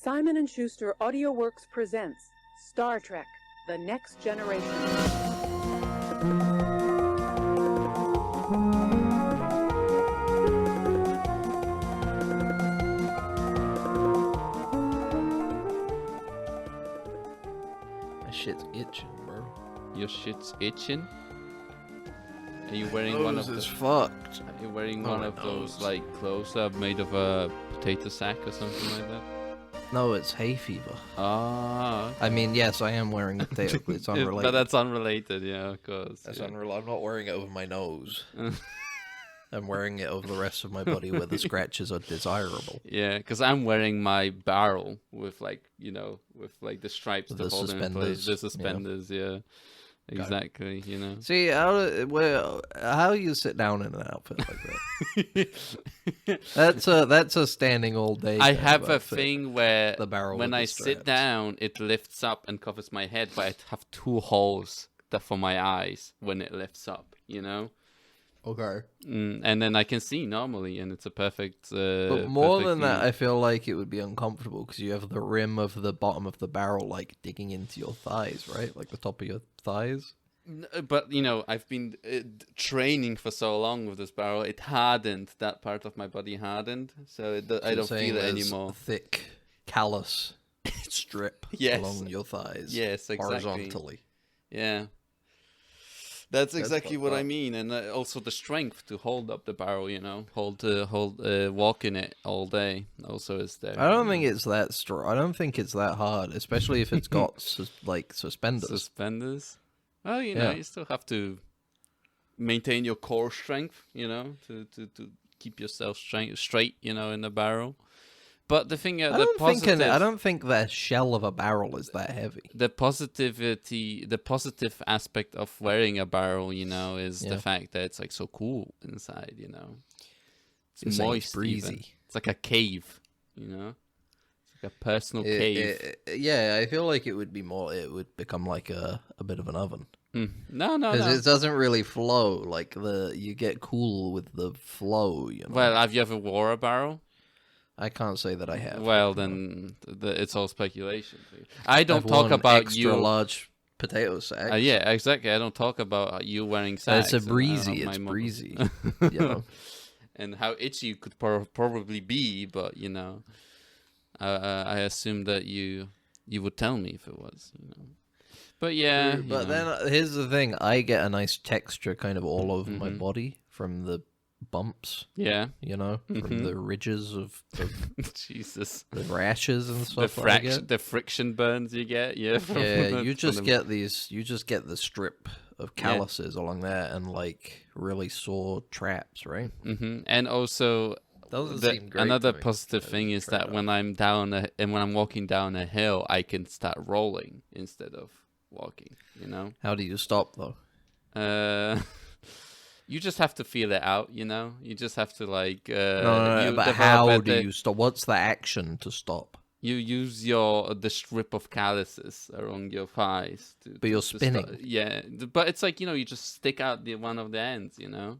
Simon & Schuster AudioWorks presents Star Trek: The Next Generation. My shit's itching, bro. Your shit's itching? Are you wearing Nose one of is the... fucked. Are you wearing Oh, one my of those, nose. like, clothes that are made of a potato sack or something like that? No, it's hay fever. Ah. I mean, yes, I am wearing a potato, but it's unrelated. But that's unrelated, yeah, of course. That's yeah. unrelated. I'm not wearing it over my nose. I'm wearing it over the rest of my body where the scratches are desirable. Yeah, because I'm wearing my barrel with, like, you know, with, like, the stripes With to the hold it in place. suspenders, The suspenders, yeah. Exactly, you know. See, how you sit down in an outfit like that? That's a standing all day. I kind have of a outfit. thing where The barrel when with the I sit straps. down, it lifts up and covers my head, but I have two holes for my eyes when it lifts up, you know? Okay. And then I can see normally, and it's a perfect... But more perfect than that, view. I feel like it would be uncomfortable because you have the rim of the bottom of the barrel like digging into your thighs, right? Like the top of your thighs. But, you know, I've been training for so long with this barrel, it hardened, that part of my body hardened, so I don't feel it anymore. Thick, callous strip Yes. along your thighs. Yes, exactly. Horizontally. Yeah. That's exactly fucked what I up. mean, and also the strength to hold up the barrel, you know, walk in it all day also is there. I don't think it's that I don't think it's that hard, especially if it's got suspenders. Suspenders. Well, you know, Yeah. you still have to maintain your core strength, you know, to keep yourself straight, you know, in the barrel. But the thing, I the don't positive, think the shell of a barrel is that heavy. the positive aspect of wearing a barrel, you know, is Yeah. the fact that it's like so cool inside, you know. It's You're saying moist, it's breezy. even. It's like a cave, you know. It's like a personal cave. Yeah, I feel like it would be more. It would become like a bit of an oven No, because it doesn't really flow. Like you get cool with the flow. You know. Well, have you ever wore a barrel? I can't say that I have. Well, then it's all speculation. I don't I've talk worn about extra you. large potato sacks. Yeah, exactly. I don't talk about you wearing sacks. It's a and, breezy. my It's mom- breezy. You know. And how itchy you could probably be, but you know, I assume that you would tell me if it was, you know. But yeah, True, but then here's the thing: I get a nice texture kind of all over my body from the bumps. yeah, You know, from the ridges of the, Jesus, the rashes and the stuff. that I get. the friction burns you get, yeah. Yeah, you just get these. You just get the strip of calluses along there and like really sore traps, right? And also. Those seem great. Another to me. positive thing is that when I'm when I'm walking down a hill, I can start rolling instead of walking. You know. How do you stop though? You just have to feel it out. You know. You just have to like. No, but how do you stop? What's the action to stop? You use the strip of calluses along your thighs. But you're to spinning. yeah, but it's like, you know, you just stick out one of the ends. You know,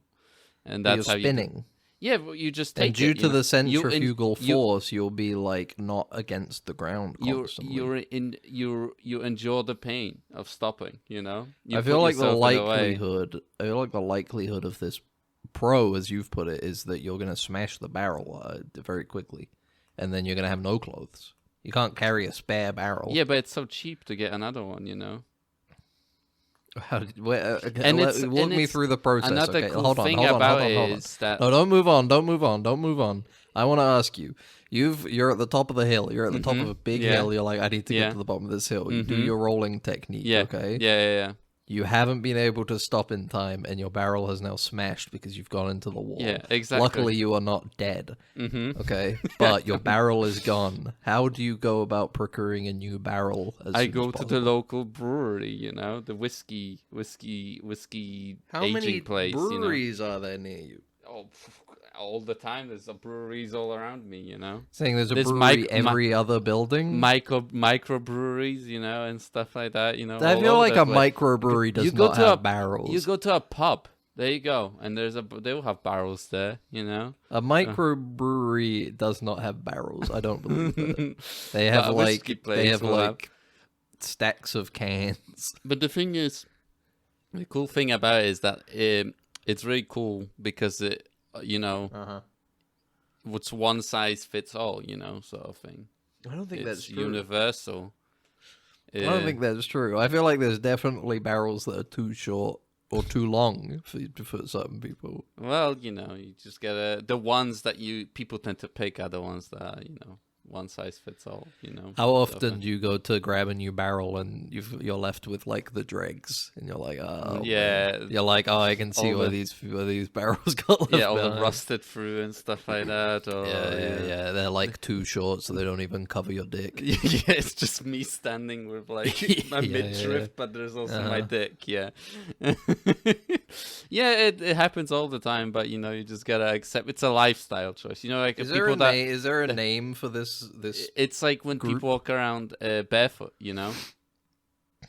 and But that's you're how spinning. Yeah, but you just take And due it, to the centrifugal you force, you'll be like not against the ground constantly. you endure the pain of stopping, you know. I feel like the likelihood of this pro, as you've put it, is that you're going to smash the barrel very quickly, and then you're going to have no clothes. You can't carry a spare barrel. Yeah, but it's so cheap to get another one, you know. Walk me through the process. Another okay, cool hold on, thing hold on, about hold on, it hold on. is that No, don't move on. I want to ask you. You're at the top of the hill. You're at the top of a big hill. You're like, I need to get to the bottom of this hill. You do your rolling technique. yeah, Okay. yeah. You haven't been able to stop in time, and your barrel has now smashed because you've gone into the wall. Yeah, exactly. Luckily, you are not dead. Okay, but your barrel is gone. How do you go about procuring a new barrel? I go to the local brewery, you know, the whiskey How aging many place. breweries are there near you? You know? All the time. There's breweries all around me, you know. Saying there's a brewery every other building. Microbreweries, you know, and stuff like that, you know. I all feel over like the a place. microbrewery does You go not to have barrels. You go to a pub There you go. And they will have barrels there, you know. A microbrewery does not have barrels. I don't believe that. They have But a whiskey place will have. stacks of cans. But the thing is, the cool thing about it is that it's really cool because it, you know, it's one size fits all, you know, sort of thing. I don't think that's It's true. universal. I don't think that's true. I feel like there's definitely barrels that are too short or too long for certain people. Well, you know, you just gotta the ones that people tend to pick are the ones that are, you know, one size fits all. You know. How often do you go to grab a new barrel and you're left with like the dregs and you're like, oh yeah, man. You're like, oh, I can see where these barrels got left all behind. the rusted through and stuff like that. Or, yeah, they're like too short, so they don't even cover your dick. Yeah, it's just me standing with like my midriff, but there's also my dick. Yeah, yeah, it happens all the time, but you know, you just gotta accept it's a lifestyle choice. You know, like is there a name for this? It's like when group? people walk around barefoot. You know,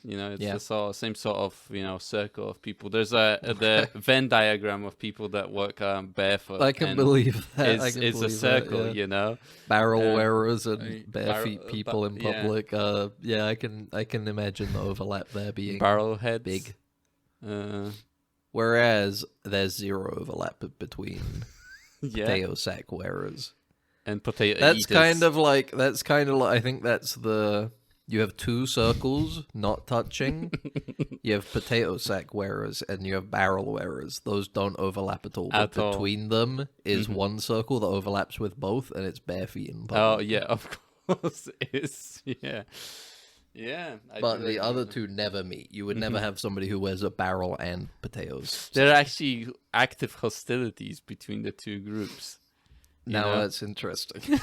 it's the same sort of circle of people. There's the Venn diagram of people that walk barefoot. I can believe that. It's a circle, that, you know. Barrel wearers and bare feet people in public. I can imagine the overlap there being barrel heads big. Whereas there's zero overlap between potato sack wearers and potato that's eaters. kind of like I think that's you have two circles not touching. You have potato sack wearers and you have barrel wearers. Those don't overlap at all. But between them is one circle that overlaps with both, and it's bare feet and public. Oh yeah, of course it is. Yeah. Yeah, but the other two never meet. You would never have somebody who wears a barrel and potatoes. There are actually active hostilities between the two groups. Now that's interesting.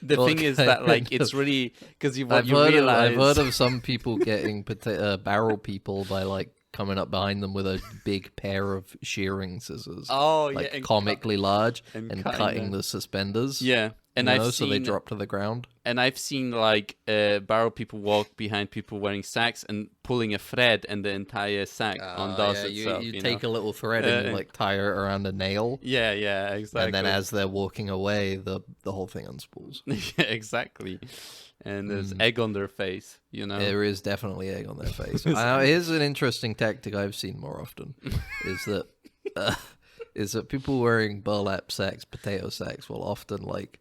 The thing is that like it's really because you realize I've heard of some people getting barrel people by like coming up behind them with a big pair of shearing scissors. Oh like yeah, comically large and cutting them. The suspenders. Yeah. And so they drop to the ground. And I've seen like barrel people walk behind people wearing sacks and pulling a thread, and the entire sack undoes itself. You take a little thread and you like tie it around a nail. Yeah, exactly. And then as they're walking away, the whole thing unspools. Yeah, exactly. And there's egg on their face, you know. There is definitely egg on their face. Here's an interesting tactic I've seen more often: is that people wearing burlap sacks, potato sacks, will often like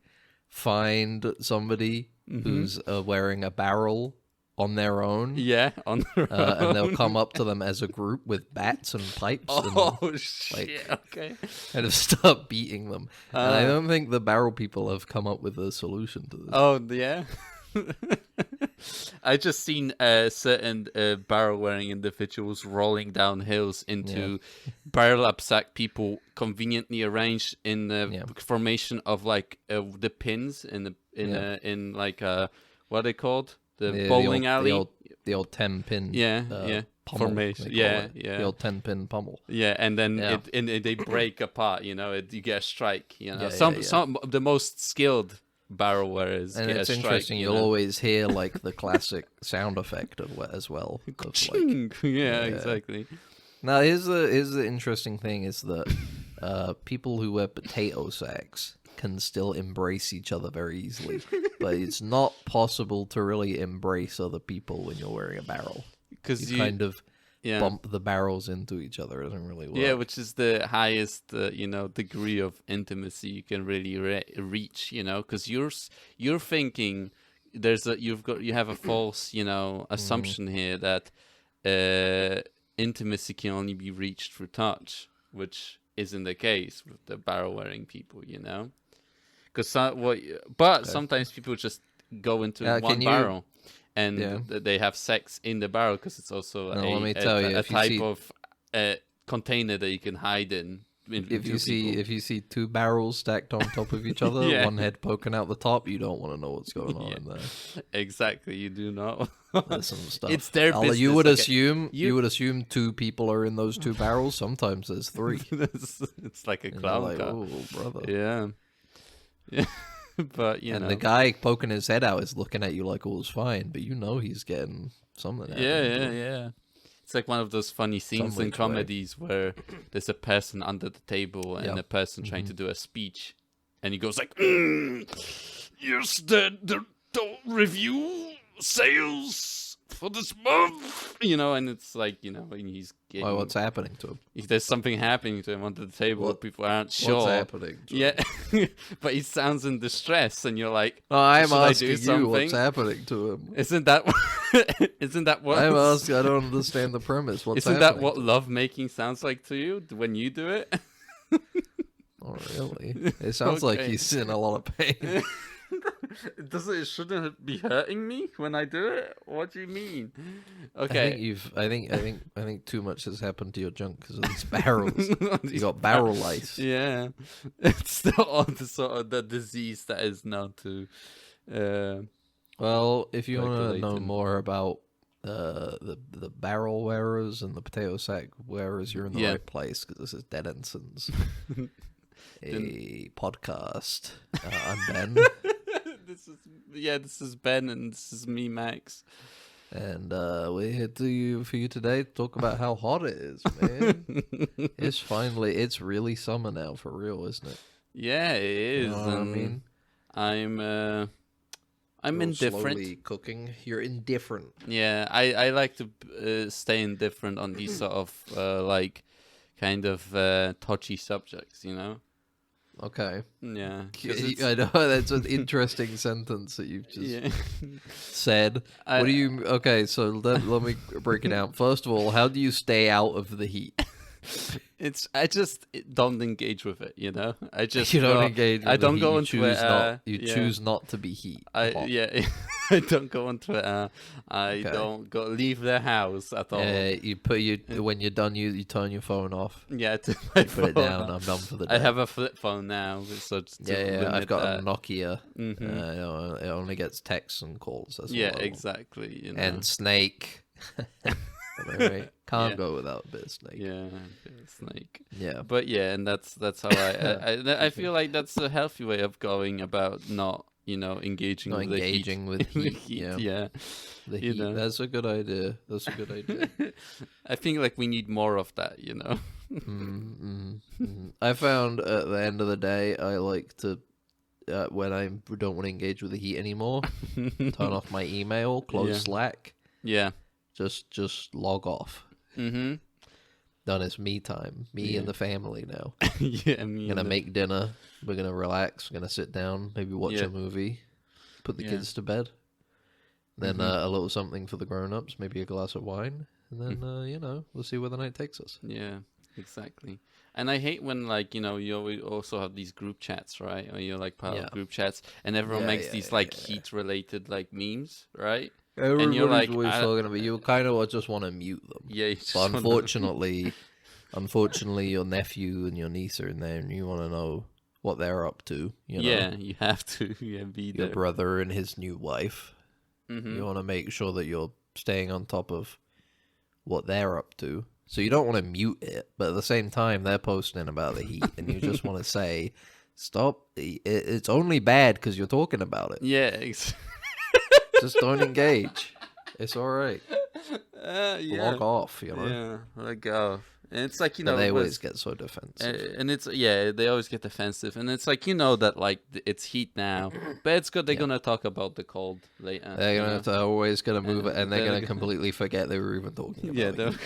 find somebody who's wearing a barrel on their own. Yeah, on their own. And they'll come up to them as a group with bats and pipes. Oh, shit, okay. Kind of start beating them. And I don't think the barrel people have come up with a solution to this. Oh, yeah? I just seen certain barrel-wearing individuals rolling down hills into barrel-up sack people conveniently arranged in the formation of like the pins in like what are they called? The bowling alley, the old 10-pin. Pummel, formation. The old 10-pin pummel. Yeah, and then they break apart. You know, you get a strike. You know, some the most skilled barrel wearers. And it's interesting. You'll always hear like the classic sound effect of as well. Of, like, exactly. Now here's the interesting thing is that people who wear potato sacks can still embrace each other very easily, but it's not possible to really embrace other people when you're wearing a barrel because you kind of bump the barrels into each other. It doesn't really work. Yeah, which is the highest degree of intimacy you can really reach. You know, because you're thinking you have a false assumption here that sometimes can only be reached through touch, which isn't the case with the barrel wearing people. You know. But sometimes people just go into one barrel, and they have sex in the barrel because it's also a type of container that you can hide in. If you see two barrels stacked on top of each other, one head poking out the top, you don't want to know what's going on in there. Exactly, you do not. There's some stuff. It's their business. You would assume two people are in those two barrels. Sometimes there's three. It's like a clown car. Oh, brother. Yeah. Yeah, but and the guy poking his head out is looking at you like all's fine, but you know he's getting something. Yeah. It's like one of those funny scenes in which way. comedies where there's a person under the table and Yep. a person trying to do a speech, and he goes like, "Yes, the review sales for this month," and it's like, and he's getting, Why, what's happening to him? if there's something happening to him under the table, What- people aren't sure. What's happening to him? Yeah, but he sounds in distress, and you're like, No, I'm should I do asking you something? what's happening to him. Isn't that what? I'm asking. I don't understand the premise. What's Isn't happening? that what love making sounds like to you when you do it? Oh, really? It sounds like Okay. he's in a lot of pain. It shouldn't it be hurting me when I do it? What do you mean? I think Okay. I think too much has happened to your junk because of these barrels. You got barrel lice. Yeah, it's the sort of the disease that is known to. Well, if you want to know Circulating. more about the barrel wearers and the potato sack wearers, you're in the Yeah. right place because this is Dead Ensigns, a podcast. I'm Ben, This is Ben and this is me, Max. and we're here for you today to talk about how hot it is, man. It's really summer now for real, isn't it? Yeah, it is. You know what I and mean? I'm You're indifferent. slowly cooking. You're indifferent. Yeah, I like to stay indifferent on these sort of like kind of touchy subjects, Okay. Yeah. 'cause I know that's an interesting sentence that you've just yeah. said. I- What do you? Okay, so let me break it down. First of all, how do you stay out of the heat? I just don't engage with it, I just You don't go- engage. With I the don't heat. go You into choose it. not. You yeah. choose not to be hot. Yeah, I don't go on Twitter. I Okay. don't leave the house at all. When you're done, you turn your phone off. Yeah, to my Put it phone. down. I'm done for the day. I have a flip phone now, so to Yeah, I've limit got that. a Nokia. Mhm. It only gets texts and calls. That's Yeah, all I want. exactly. And Snake. Anyway, can't Yeah. go without a bit of Snake. Yeah, snake. Yeah. But yeah, and that's how I feel like that's a healthy way of going about not engaging Not with the heat. engaging with The heat, yeah. yeah. The You heat. know. That's a good idea. That's a good idea. I think like we need more of that. I found at the end of the day, I like to, when I don't want to engage with the heat anymore, turn off my email, close Yeah. Slack, Yeah. just log off. Mhm. Done. It's me time. Me Yeah. and the family now. Yeah. Me Gonna and make dinner. We're gonna relax. We're gonna sit down. Maybe watch Yeah. a movie. Put the Yeah. kids to bed. Then Mhm. a little something for the grown-ups. Maybe a glass of wine. And then we'll see where the night takes us. Yeah, exactly. And I hate when you always also have these group chats, right? Or you're like part Yeah. of group chats, and everyone Yeah, makes yeah, these yeah, like yeah. heat-related like memes, right? Everybody's you're like, always talking about. You kind of just want to mute them. Yeah. You just But wanna- unfortunately, your nephew and your niece are in there, and you want to know what they're up to. You know? Yeah, you have to. Yeah, be Your there. brother and his new wife. Mhm. You want to make sure that you're staying on top of what they're up to. So you don't want to mute it, but at the same time, they're posting about the heat, and you just want to say, "Stop! It's only bad because you're talking about it. Yeah. Just don't engage. It's all right. Yeah. Log off." You know. Yeah. Let go. And it's like But they was- always get so defensive. and it's they always get defensive, and it's like that like it's heat now, but it's good. They're Yeah. gonna talk about the cold later. They're gonna have to always gonna move it, and they're they're gonna gonna- completely forget they were even talking about Yeah, it. they're-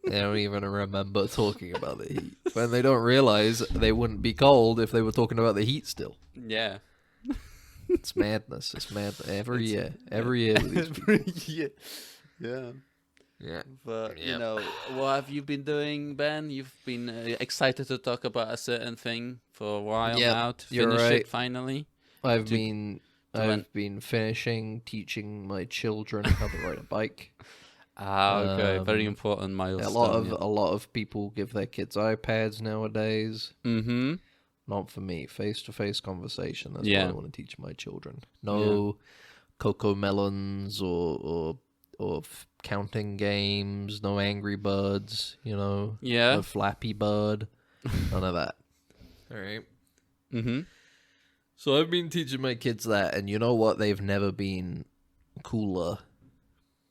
They don't even remember talking about the heat. When they don't realize they wouldn't be cold if they were talking about the heat still. yeah. It's madness. It's mad every year. Every year with these people. yeah. Yeah. Yeah. But Yep. what have you been doing, Ben? You've been excited to talk about a certain thing for a while Yep, now to you're finish right. it finally. I've To- been to when- I've been finishing teaching my children how to ride a bike. Okay, very Um, important milestone. A lot of people give their kids iPads nowadays. Mm-hmm. Not for me. Face-to-face conversation. That's Yeah. what I want to teach my children. No cocoa melons or counting games. No Angry Birds. Yeah. No Flappy Bird. None of that. All right. Mm-hmm. So I've been teaching my kids that, and you know what? They've never been cooler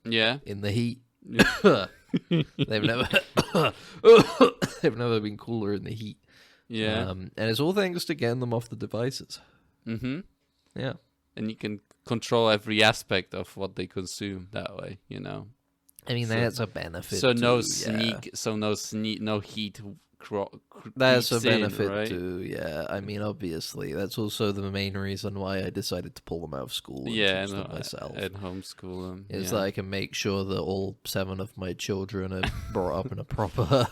Yeah. in the heat They've never they've never been cooler in the heat. Yeah. And it's all thanks to getting them off the devices. Mm-hmm. Yeah. And you can control every aspect of what they consume that way, you know. I mean, So- that's a benefit. So no too, no heat. That's a creeps in, benefit right? too. Yeah. I mean, obviously, that's also the main reason why I decided to pull them out of school and Yeah, teach them myself. and homeschool them. Is yeah. that I can make sure that all 7 of my children are brought up in a proper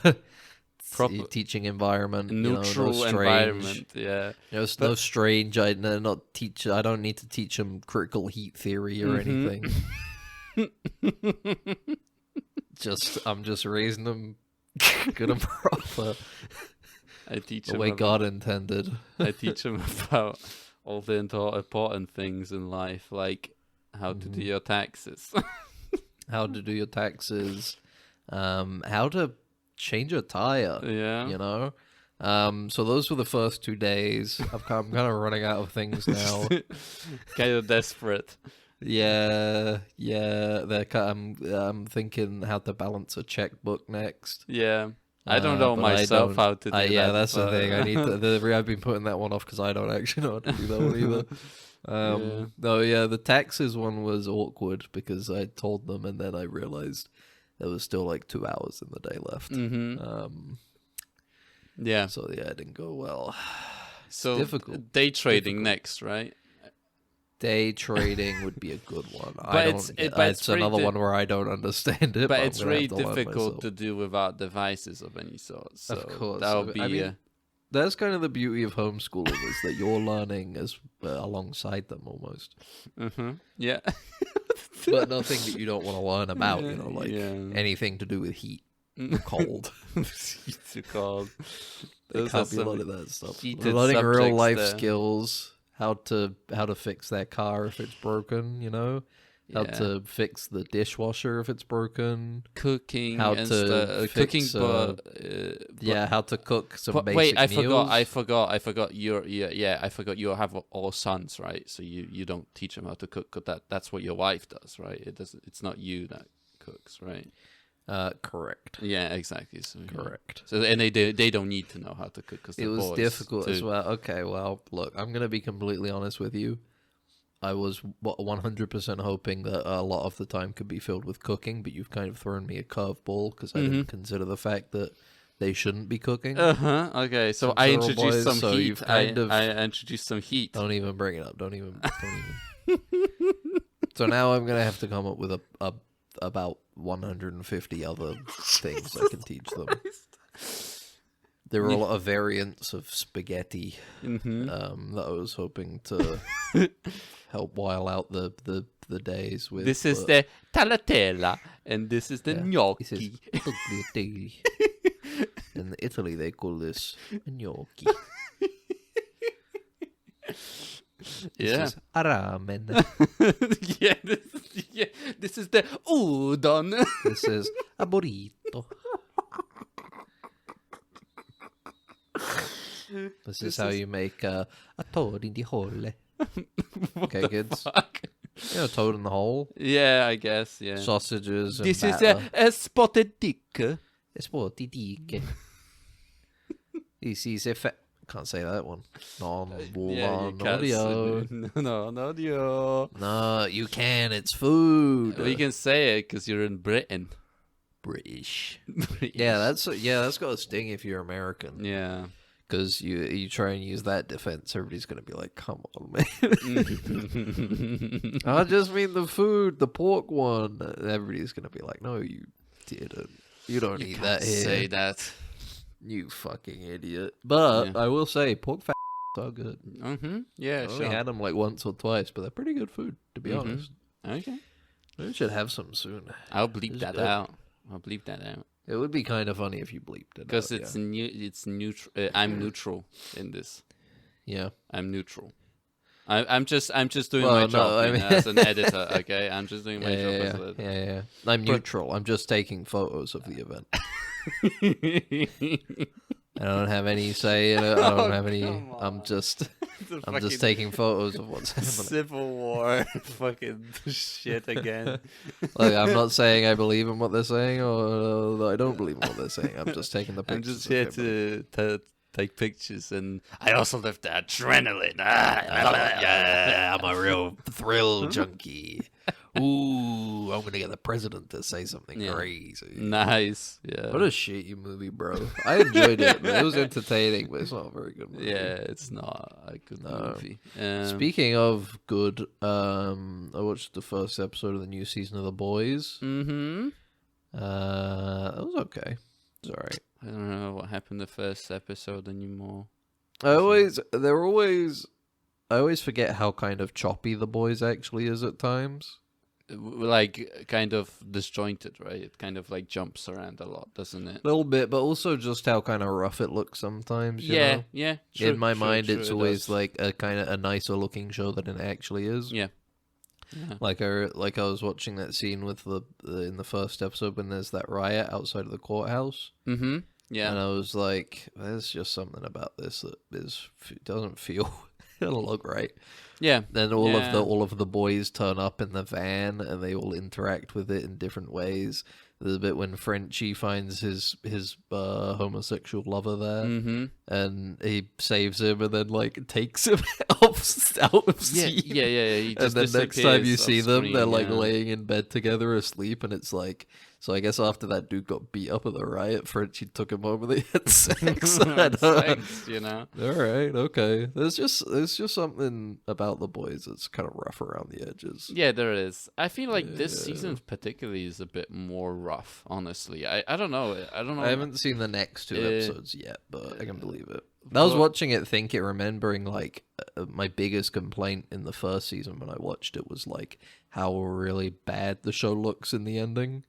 teaching environment, neutral no strange, environment. Yeah. no strange. I don't need to teach them critical heat theory or anything. I'm just raising them good and proper, I teach the them way God intended. I teach them about all the important things in life, like how to do your taxes. How to do your taxes, how to change a tire. Yeah. So those were the first 2 days. I'm kind of running out of things now. Kind of desperate. Yeah. I'm thinking how to balance a checkbook next. Yeah. I don't know but myself how to do that. Yeah, that's the but- thing. I need to. I've been putting that one off because I don't actually know how to do that one either. Yeah. No, yeah, the taxes one was awkward because I told them and then I realized there was still like 2 hours in the day left. Yeah. So yeah, it didn't go well. So difficult. day trading next, right? Day trading would be a good one. But it's very another one where I don't understand it. But I'm it's gonna really have to learn difficult myself. to do without devices of any sort. So Of course. that would be. I mean, that's kind of the beauty of homeschooling is that you're learning as alongside them almost. Yeah. But nothing that you don't want to learn about, like Yeah. anything to do with heat, cold. It's too cold. There Those can't are be a lot some of that stuff. heated Learning real subjects life there. skills, how to fix their car if it's broken, how Yeah. to fix the dishwasher if it's broken. Cooking How and to stuff. Cooking, fix, but How to cook some but basic wait, I meals. forgot. I forgot. I forgot. You have all sons, right? So you don't teach them how to cook. 'Cause that's what your wife does, right? It doesn't. It's not you that cooks, right? Correct. Yeah, exactly. So, yeah. Correct. So and they don't need to know how to cook because It was difficult as well. Okay, well, look, I'm going to be completely honest with you. I was 100% hoping that a lot of the time could be filled with cooking, but you've kind of thrown me a curveball because I didn't consider the fact that they shouldn't be cooking. Okay, so Some I girl introduced boys, some so heat. you've kind of- I introduced some heat. Don't even bring it up. Don't even. So now I'm going to have to come up with about 150 other things I can teach them. There were a lot of variants of spaghetti that I was hoping to help while out the days with. This is but the tagliatella, and this is the this gnocchi. is tagliatelle. In Italy, they call this gnocchi. Yeah. This is ramen. This is the udon. This is a burrito. This is how you make a toad in the hole. Okay, kids. Fuck. Toad in the hole. Yeah, I guess. Yeah. Sausages and This is batter. a spotted dick. It's what dick. This is a can't say that one. Non Yeah, you can't audio. say- No, no audio. No, you can. It's food. We can say it because you're in Britain. British. Yeah, that's got a sting if you're American. Yeah. Because you try and use that defense, everybody's gonna be like, "Come on, man." I just mean the food, the pork one. Everybody's gonna be like, "No, you didn't. You don't You eat can't that here. say that. You fucking idiot." But Yeah. I will say, pork fat are good. Yeah, I sure. only had them like once or twice, but they're pretty good food, to be honest. Okay. We should have some soon. I'll bleep It's that good. out. I'll bleep that out. It would be kind of funny if you bleeped it. Because out, it's it's neutral. I'm neutral in this. yeah. I'm neutral. I'm just doing Well, my no, job I mean- as an editor. Okay, I'm just doing my job as an editor. Yeah. I'm neutral. I'm just taking photos of the event. I don't have any say in it. I don't Oh, have any. come I'm on. just The I'm fucking just taking photos of what's happening. Civil War fucking shit again. Like, I'm not saying I believe in what they're saying or that I don't believe in what they're saying. I'm just taking the I'm pictures. just here to take pictures, and I also live the adrenaline. Yeah, I'm a real thrill junkie. Ooh, I'm gonna get the president to say something Yeah. crazy. nice. Yeah. What a shitty movie, bro. I enjoyed it. It was entertaining, but it's not a very good movie. Yeah, it's not a good movie. Speaking of good, I watched the first episode of the new season of The Boys. Mm-hmm. That was okay. It's alright. I don't know what happened the first episode anymore. I always forget how kind of choppy The Boys actually is at times. Like, kind of disjointed, right? It kind of like jumps around a lot, doesn't it? A little bit, but also just how kind of rough it looks sometimes. You know? Yeah. In my mind, true, it's it always does. like a kind of a nicer looking show than it actually is. Yeah. Like I was watching that scene with in the first episode when there's that riot outside of the courthouse. Mm-hmm. Yeah. And I was like, there's just something about this that doesn't feel, it doesn't look right. Yeah. Then all of the boys turn up in the van and they all interact with it in different ways. There's a bit when Frenchie finds his homosexual lover there, Mm-hmm. and he saves him, and then like takes him out of scene. Yeah. He And just then next time you disappears see off them, screen, they're like yeah. laying in bed together asleep, and it's like, so I guess after that dude got beat up at the riot, Frenchie took him over. They had sex. Sex, you know. All right, okay. There's just something about The Boys that's kind of rough around the edges. Yeah, there is. I feel like this Yeah. season particularly is a bit more rough, honestly. I don't know. I don't know. I haven't seen the next two Uh, episodes yet, but I can believe it. I was watching it, remembering like my biggest complaint in the first season when I watched it was like how really bad the show looks in the ending.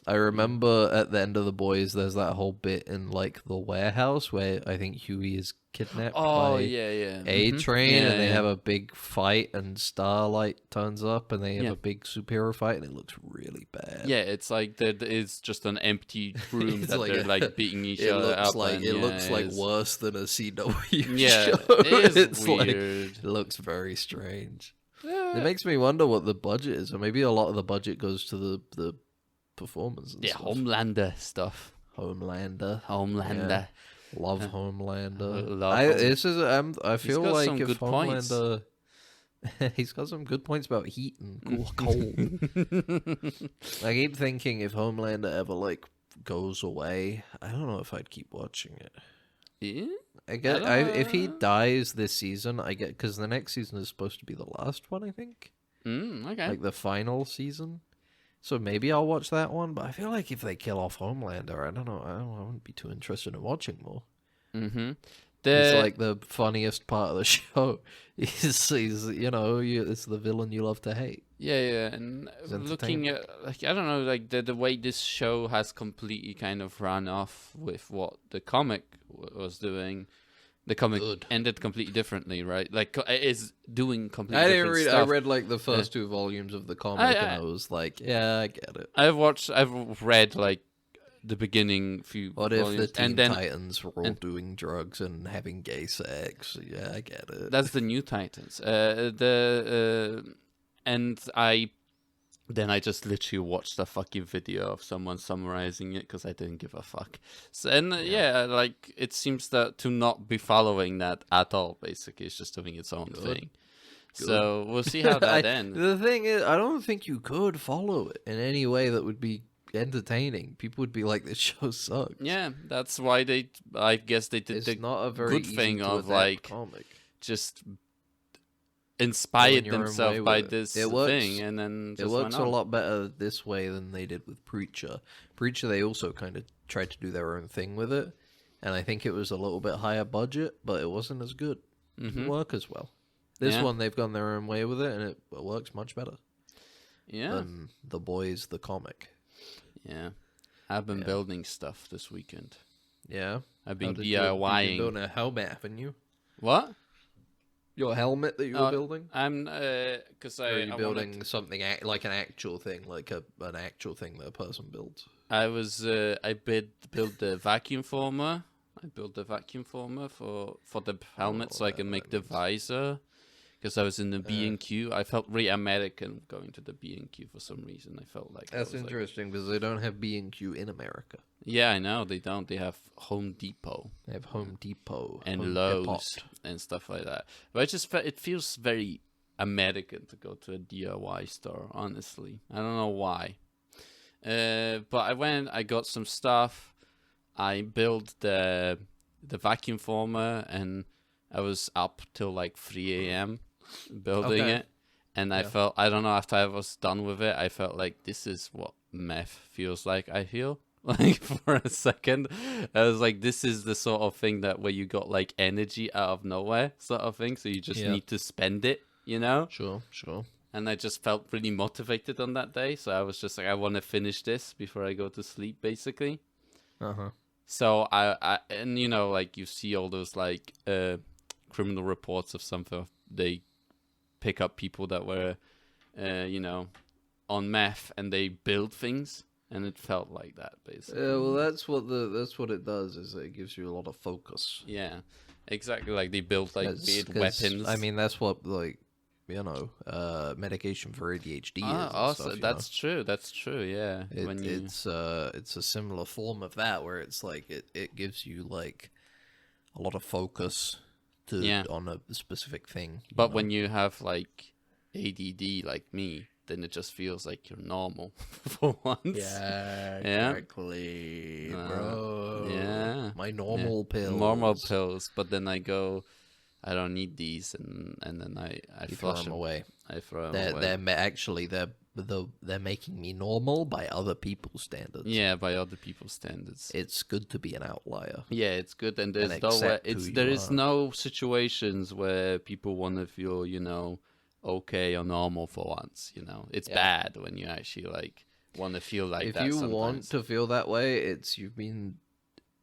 I remember at the end of The Boys, there's that whole bit in like the warehouse where I think Huey is kidnapped Oh, by yeah. A Mhm. Train, Yeah, and they yeah. have a big fight, and Starlight turns up, and they have Yeah. a big superhero fight, and it looks really bad. Yeah, it's like there is just an empty room It's that like they're a- like beating each It other looks up. like and, it yeah, looks like it's- worse than a CW Yeah, show. it is It's like- weird. it looks very strange. Yeah. It makes me wonder what the budget is, or maybe a lot of the budget goes to the performance. And Yeah, stuff. Homelander stuff. Homelander. Love Homelander. Love I feel got like some if good points. Homelander, he's got some good points about heat and cold. I keep thinking if Homelander ever like goes away, I don't know if I'd keep watching it. Yeah? If he dies this season, I get, because the next season is supposed to be the last one, I think, Okay. like the final season. So maybe I'll watch that one. But I feel like if they kill off Homelander, I don't know. I wouldn't be too interested in watching more. Mm-hmm. It's like the funniest part of the show. He's it's the villain you love to hate. Yeah, and It's looking at, like, I don't know, like the way this show has completely kind of run off with what the comic was doing. The comic ended completely differently, right? Like, it is doing completely different stuff. I read like the first two volumes of the comic, and I was like, yeah, I get it. I've read like the beginning few What if volumes, the Teen and then Titans were all doing drugs and having gay sex? Yeah, I get it. that's the New Titans. Then I just literally watched a fucking video of someone summarizing it because I didn't give a fuck. So, and like, it seems that to not be following that at all. Basically, it's just doing its own thing. So we'll see how that ends. The thing is, I don't think you could follow it in any way that would be entertaining. People would be like, "This show sucks." Yeah, that's why I guess they did It's the not a very good easy thing to of adapt like comic. just inspired your own themselves way by with it. this It works- thing, and then It just works went a on. lot better this way than they did with Preacher. Preacher, they also kind of tried to do their own thing with it, and I think it was a little bit higher budget, but it wasn't as good. It didn't work as well. This Yeah. one, they've gone their own way with it, and it works much better Yeah, than The Boys, the comic. yeah. I've been building stuff this weekend. Yeah. I've been How did you- you've DIYing. been building a helmet, haven't you? What? Your helmet that you were building? I'm because Or are you I building wanted- something like an actual thing, like an actual thing that a person builds? built the vacuum former. I built the vacuum former for the helmet so I can make the visor. Because I was in the B&Q. I felt really American going to the B&Q for some reason. I felt like That's interesting because they don't have B&Q in America. Yeah, I know they don't. They have Home Depot. They have Home Depot and Home Lowe's Depot. and stuff like that. But I just it feels very American to go to a DIY store. Honestly, I don't know why. But I went. I got some stuff. I built the vacuum former, and I was up till like 3 a.m. building it. And I felt, I don't know, after I was done with it, I felt like this is what meth feels like. I feel like for a second, I was like, this is the sort of thing that where you got like energy out of nowhere, sort of thing. So you just need to spend it, you know? Sure. And I just felt really motivated on that day. So I was just like, I want to finish this before I go to sleep, basically. So I and you know, like you see all those like criminal reports of something. They pick up people that were, you know, on meth and they build things, and it felt like that basically. Well, that's what it does. Is it gives you a lot of focus. Yeah, exactly. Like they build like weird weapons. I mean, that's what like medication for ADHD is. Also, stuff, that's true. That's true. Yeah, it's a similar form of that where it's like it gives you like a lot of focus on a specific thing. But when you have like ADD like me, then it just feels like you're normal for once. Yeah, exactly, bro. Yeah, my normal pills. Normal pills. But then I go, I don't need these, and then I flush them away. I throw them away. They're making me normal by other people's standards. Yeah, by other people's standards. It's good to be an outlier. Yeah, it's good, and there's there is no situations where people want to feel, you know, okay or normal for once. You know, it's bad when you actually like want to feel like that. If you want to feel that way, you've been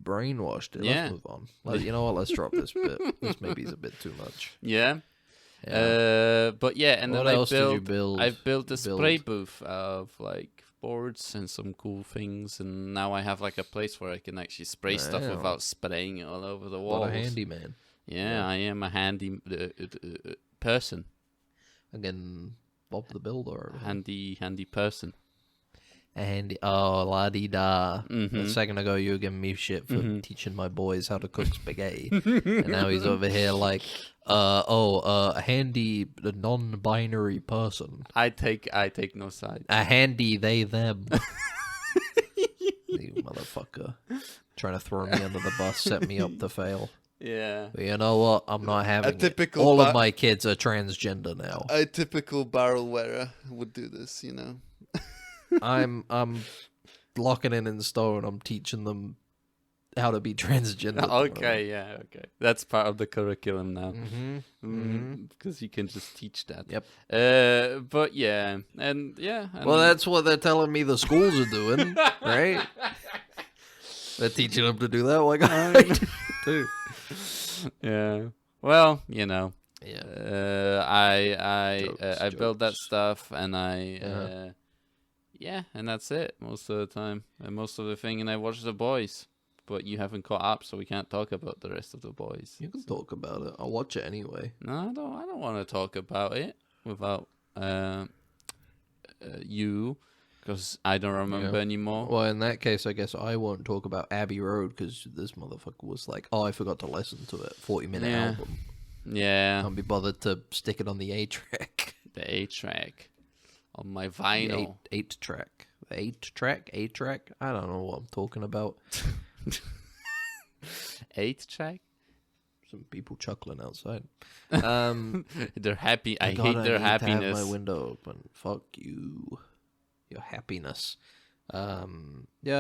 brainwashed. Let's move on. Like, you know what? Let's drop this bit. This maybe is a bit too much. Yeah. But yeah, and what then else did you build? I built a spray booth of like boards and some cool things, and now I have like a place where I can actually spray stuff without spraying it all over the walls. What a handyman. Yeah, I am a handy person. Again, Bob the Builder. Handy person. And la-di-da. A second ago you were giving me shit for teaching my boys how to cook spaghetti. And now he's over here like, a handy non-binary person. I take no side. A handy they them. You motherfucker. Trying to throw me under the bus, set me up to fail. Yeah. But you know what? I'm not having it. All of my kids are transgender now. A typical barrel wearer would do this, you know. I'm locking it in stone. I'm teaching them how to be transgender. Okay. That's part of the curriculum now. Because you can just teach that. Yep. But yeah, and well, that's what they're telling me the schools are doing, right? They're teaching them to do that. Like I do. Yeah. Well, you know. Yeah. I built that stuff, and and that's it most of the time, and most of the thing. And I watch The Boys, but you haven't caught up, so we can't talk about the rest of The Boys. You can talk about it. I'll watch it anyway. No, I don't want to talk about it without you, because I don't remember anymore. Well, in that case, I guess I won't talk about Abbey Road, because this motherfucker was like, "Oh, I forgot to listen to it. 40-minute album. Yeah, Can't be bothered to stick it on the A track. The A track." On my vinyl. The 8-track. The 8-track? 8-track? I don't know what I'm talking about. 8-track? Some people chuckling outside. They're happy. I hate their happiness. To have my window open. Fuck you. Your happiness. Yeah,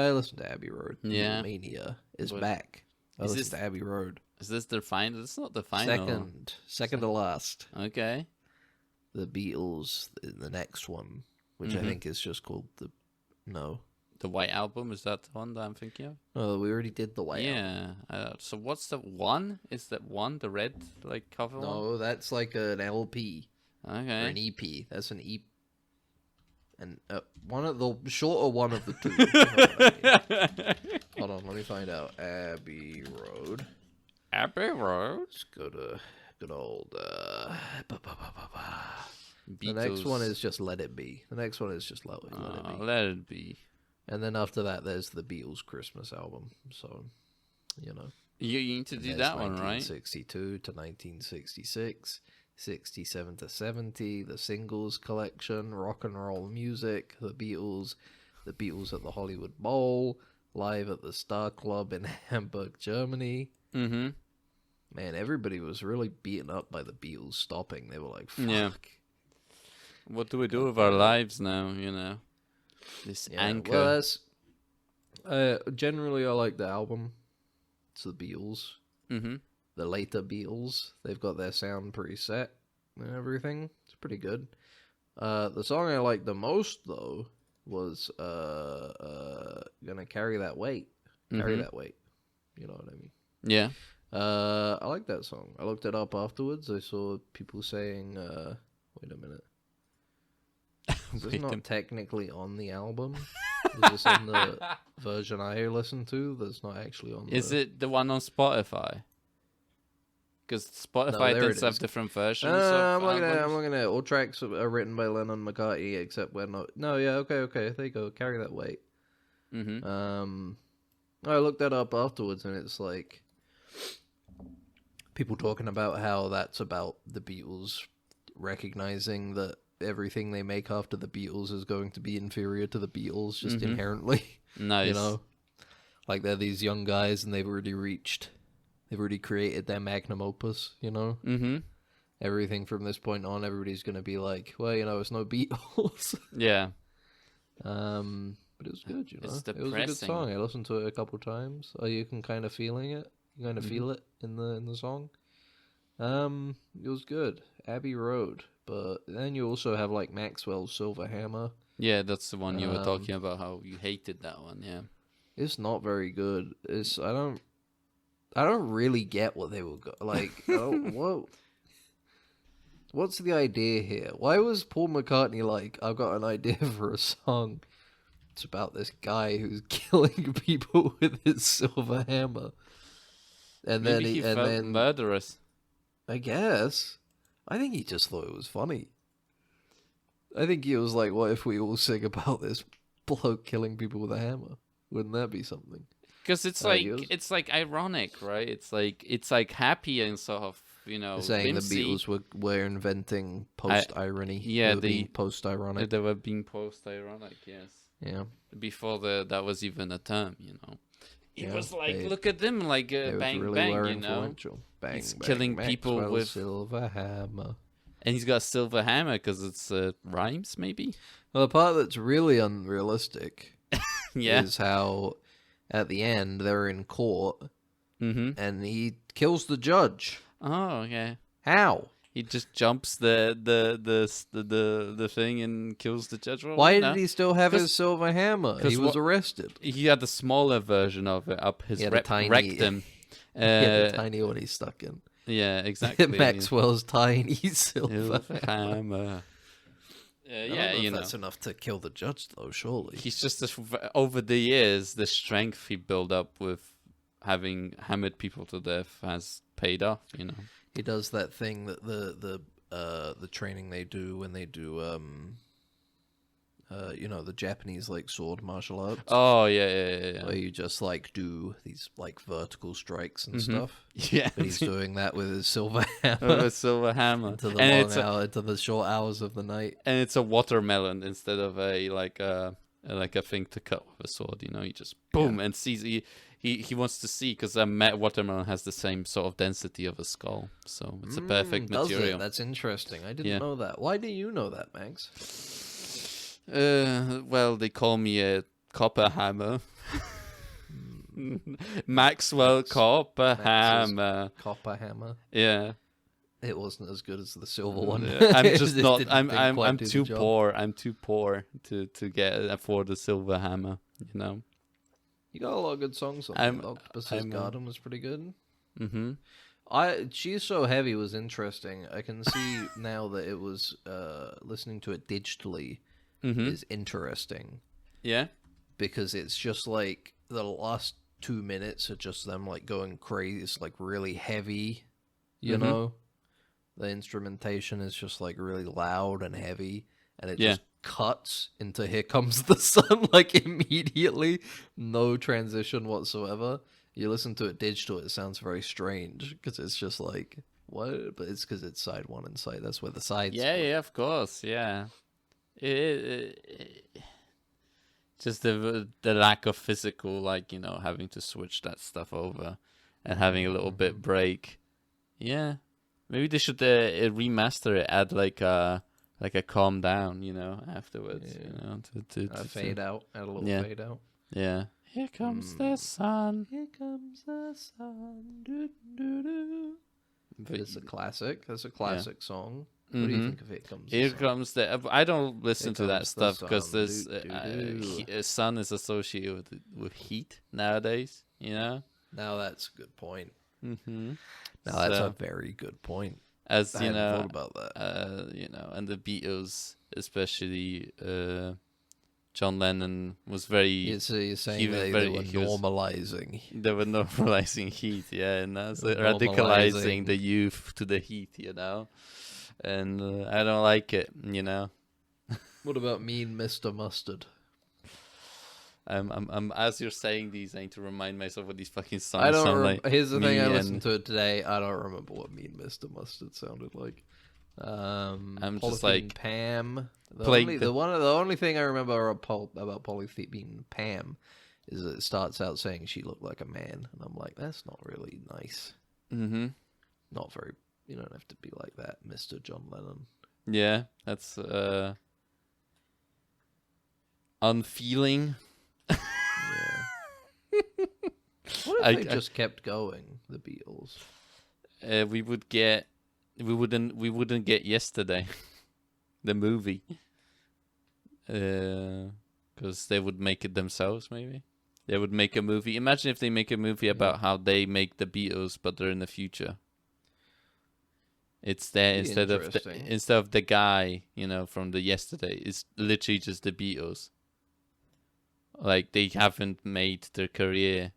I listened to Abbey Road. Yeah. Mania is back. I listened to Abbey Road. Is this their final? It's not the final. Second to last. Okay. The Beatles in the next one, which I think is just called The White Album. Is that the one that I'm thinking of? Oh, we already did the White Album. Yeah. So what's the one? Is that one the red like cover one? No, that's like an LP. Okay. Or an EP. That's an EP. And one of the shorter one of the two. You know what I mean? Hold on, let me find out. Abbey Road. Abbey Road. Let's go to good old. The Beatles. next one is just Let It Be. The next one is just Let It Be. Let It Be. And then after that, there's the Beatles Christmas album. So, you know. You need to do that one, right? 1962 to 1966, 67 to 70, the singles collection, rock and roll music, the Beatles at the Hollywood Bowl, live at the Star Club in Hamburg, Germany. Mm-hmm. Man, everybody was really beaten up by the Beatles stopping. They were like, fuck. Yeah. What do we do with our lives now, you know? This anchor. Well, that's... generally, I like the album. It's the Beatles. Mm-hmm. The later Beatles. They've got their sound pretty set and everything. It's pretty good. The song I liked the most, though, was Gonna Carry That Weight. Carry That Weight. You know what I mean? Yeah. I like that song. I looked it up afterwards. I saw people saying, wait a minute. Is this not technically on the album? Is this in the version I listened to? That's not actually on. Is it the one on Spotify? Because Spotify there does it have is. different versions. I'm looking albums. at all tracks are written by Lennon McCartney, except we're not. No, yeah, okay. There you go. Carry That Weight. Mm-hmm. I looked that up afterwards, and it's like people talking about how that's about the Beatles recognizing that everything they make after the Beatles is going to be inferior to the Beatles just inherently. Nice. You know? Like they're these young guys and they've already created their magnum opus, you know? Mm-hmm. Everything from this point on, everybody's going to be like, well, you know, it's no Beatles. Yeah. But it was good, you know? It's It was a good depressing. song. I listened to it a couple times. You can kind of feeling it. You kind of feel it in the song. It was good. Abbey Road. But then you also have like Maxwell's Silver Hammer. Yeah, that's the one you were talking about, how you hated that one, yeah. It's not very good. I don't really get what they were like. What's the idea here? Why was Paul McCartney like, I've got an idea for a song. It's about this guy who's killing people with his silver hammer. And Maybe then he felt murderous. I guess. I think he just thought it was funny. I think he was like, what if we all sing about this bloke killing people with a hammer? Wouldn't that be something? Because it's like ironic, right? It's like happy and sort of, you know, saying whimsy. the Beatles were inventing post-irony. Yeah, being post-ironic. They were being post-ironic, yes. Yeah. Before that was even a term, you know. It Yeah, was like, look at them, like bang really bang, were you know. influential. Bang, He's bang, killing people Maxwell's with silver hammer. And he's got a silver hammer because it's rhymes, maybe. Well, the part that's really unrealistic Yeah. is how at the end they're in court and he kills the judge. Oh, yeah. How? He just jumps the thing and kills the judge. Well, Why you did know. he still have his silver hammer? He was arrested. He had the smaller version of it up his He had a tiny- rectum. He had the tiny one he's stuck in. Yeah, exactly. Maxwell's tiny silver Silver hammer. hammer. I don't Yeah, know if you know. that's enough to kill the judge, though. Surely. He's just over the years, the strength he built up with having hammered people to death has paid off. You know. He does that thing that the training they do when they do the Japanese like sword martial arts. Oh yeah. Where you just like do these like vertical strikes and stuff. Yeah, But he's doing that with his silver hammer a silver hammer into the and into the short hours of the night. and it's a watermelon instead of a thing to cut with a sword. You know, he just boom and sees he wants to see because a watermelon has the same sort of density of a skull, so it's a perfect Does material. it? That's interesting. I didn't know that. Why do you know that, Max? Well, they call me a copper hammer. Maxwell Copper Hammer. Copper hammer. Yeah. It wasn't as good as the silver one. Yeah, I'm just It not. didn't I'm quite do the too job. poor. I'm too poor to afford a silver hammer. You know. You got a lot of good songs on I'm- there. Octopus's Garden was pretty good. Mm-hmm. She's So Heavy was interesting. I can see now that it was listening to it digitally. is interesting Yeah. because it's just like the last 2 minutes are just them like going crazy. It's like really heavy, you know? The instrumentation is just like really loud and heavy, and it just cuts into Here Comes the Sun like immediately. No transition whatsoever. You listen to it digital, it sounds very strange because it's just like, what? But it's because it's side one and side. That's where the sides. Yeah, of course, yeah. Just the lack of physical, like, you know, having to switch that stuff over and having a little bit break. Yeah, maybe they should remaster it, add like a calm down, you know, afterwards. Yeah. You know, to fade out, add a little fade out. Yeah. Here comes the sun. Here comes the sun. Do, do, do. But it's a classic. That's a classic song. What do you think of Here Comes the Here Sun? comes the. I don't listen Here to that comes the stuff because sun. this sun is associated with heat nowadays. You know. Now that's a good point. Mm-hmm. Now that's a very good point. As I you hadn't know, thought about that. you know, and the Beatles, especially John Lennon, was very. So you're saying he was they very- were he was- normalizing. They were normalizing heat, yeah, and that's Normalizing. radicalizing the youth to the heat, you know. And I don't like it, you know. What about Mean Mr. Mustard? I'm as you're saying these, I need to remind myself what these fucking songs I don't. sound like. Here's the thing: I Me listened and- to it today. I don't remember what Mean Mr. Mustard sounded like. I'm just Polythene like Pam. The playing only thing I remember about Polythene Pam is that it starts out saying she looked like a man, and I'm like, that's not really nice. Mm-hmm. Not very. You don't have to be like that, Mr. John Lennon. Yeah, that's unfeeling. Yeah. What if they just kept going, the Beatles? We wouldn't get Yesterday, the movie, because they would make it themselves. Maybe they would make a movie. Imagine if they make a movie about how they make the Beatles, but they're in the future. It's there instead of the guy, you know, from the Yesterday. It's literally just the Beatles. Like they haven't made their career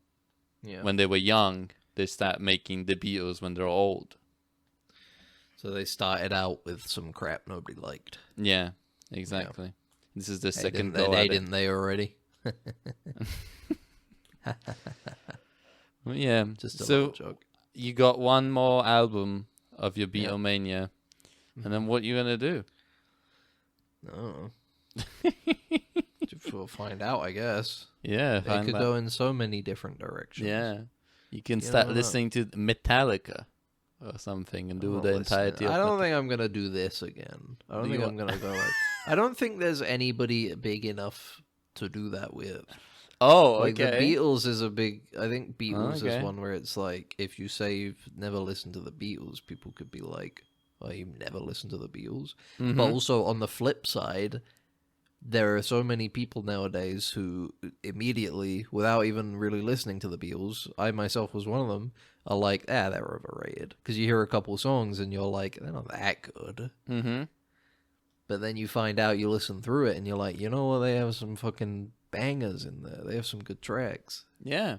when they were young. They start making the Beatles when they're old. So they started out with some crap nobody liked. Yeah, exactly. This is the second They go at it. didn't they already? Well, yeah. Just a So little joke. you got one more album of your Beatlemania, and then what you gonna do? No. We'll find out, I guess. Yeah, They could go in so many different directions. Yeah, you can You start never know. listening to Metallica or something and do I'm the not listening. entirety. I of don't think I'm gonna do this again. I don't think I'm gonna go like. I don't think there's anybody big enough to do that with. Oh, Like okay. the Beatles is a big. I think Beatles Okay. is one where it's like if you say you've never listened to the Beatles, people could be like, "Oh, you've never listened to the Beatles." Mhm. But also on the flip side, there are so many people nowadays who immediately, without even really listening to the Beatles, I myself was one of them, are like, they're overrated. Because you hear a couple songs and you're like, they're not that good. Mm-hmm. But then you find out, you listen through it, and you're like, you know what, they have some fucking bangers in there. They have some good tracks. Yeah.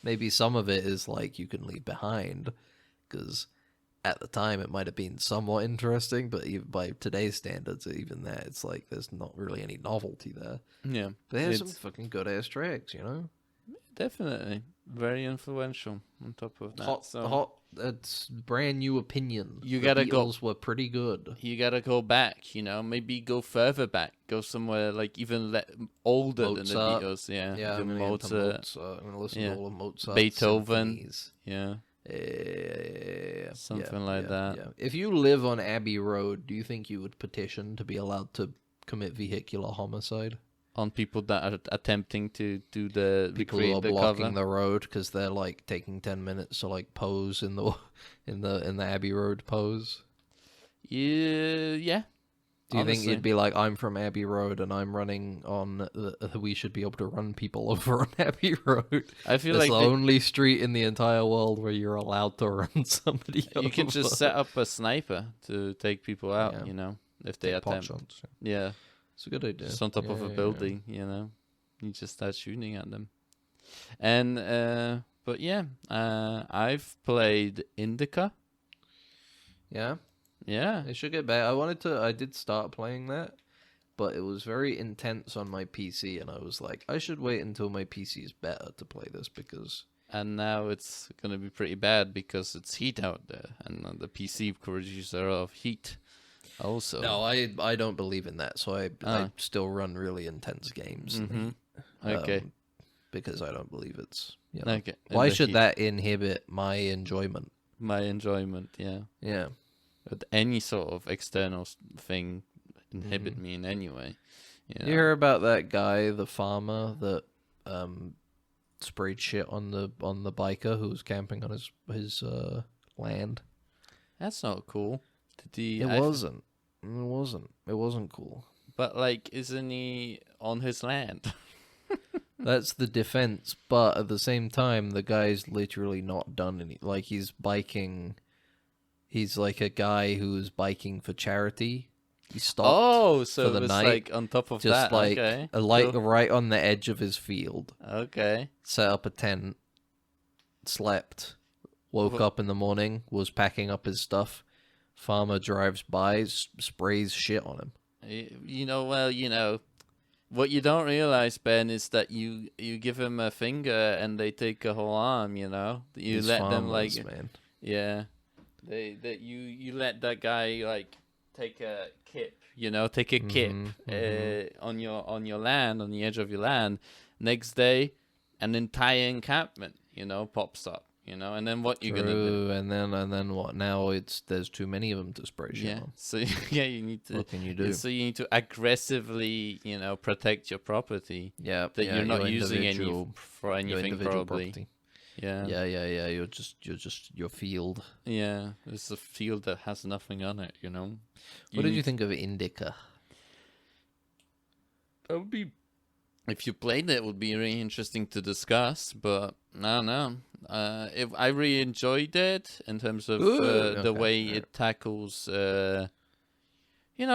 Maybe some of it is like you can leave behind, because at the time it might have been somewhat interesting, but even by today's standards, even that, it's like there's not really any novelty there. Yeah. They have some It's fucking good-ass tracks, you know? definitely very influential on top of that. That's brand new opinion. You The gotta go- Beatles were pretty good. You gotta go back, you know, maybe go further back, go somewhere like even older than the Mozart. Beatles. Yeah, Yeah, the I'm gonna get to Mozart. Mozart. I'm gonna listen yeah. to all of Mozart. Beethoven. Symphonies. Yeah, Yeah, Something like that. Yeah. If you live on Abbey Road, do you think you would petition to be allowed to commit vehicular homicide? on people that are attempting to do the People who recreate are the blocking cover. the road because they're like taking 10 minutes to like pose in the in the Abbey Road pose. Yeah. Do you think Honestly. you'd be like, I'm from Abbey Road and I'm running on, we should be able to run people over on Abbey Road? I feel That's like the only street in the entire world where you're allowed to run somebody over. you can just set up a sniper to take people out. Yeah. You know, if they Take pot attempt. shots. Yeah. It's a good idea. Just on top of a Yeah. building, you know. You just start shooting at them. And but yeah, I've played Indica. Yeah, Yeah. it should get better. I did start playing that, but it was very intense on my PC, and I was like, I should wait until my PC is better to play this because. And now it's gonna be pretty bad because it's heat out there, and the PC producer of heat also. No, I don't believe in that, so I still run really intense games. Okay. Because I don't believe it's. You know, Okay. why The should heat- that inhibit my enjoyment? My enjoyment, yeah. Yeah. But any sort of external thing inhibit me in any way. You hear about that guy, the farmer that sprayed shit on the biker who was camping on his land? That's not cool. It wasn't. It wasn't cool. But like, isn't he on his land? That's the defense, but at the same time, the guy's literally not done any. Like, he's biking. He's like a guy who's biking for charity. He stopped. Oh, so for the it was night, like on top of just that. like Okay. cool. Right on the edge of his field. Okay. Set up a tent, slept, woke up in the morning, was packing up his stuff. Farmer drives by, sprays shit on him. What you don't realize, Ben, is that you give him a finger and they take a whole arm. You These let them farmers, man. yeah, you let that guy like take a kip. Take a kip on your land, on the edge of your land. Next day, an entire encampment, pops up. And then what you're gonna do? And then what? Now there's too many of them to spray shit on. So you need to. What can you do? So you need to aggressively, protect your property. Yeah, That you're not using for your anything, individual probably. property. Yeah. Yeah. You're just your field. Yeah. It's a field that has nothing on it. What did you think of Indica? That would be. If you played it, would be really interesting to discuss. But no. I really enjoyed it in terms of the way it tackles,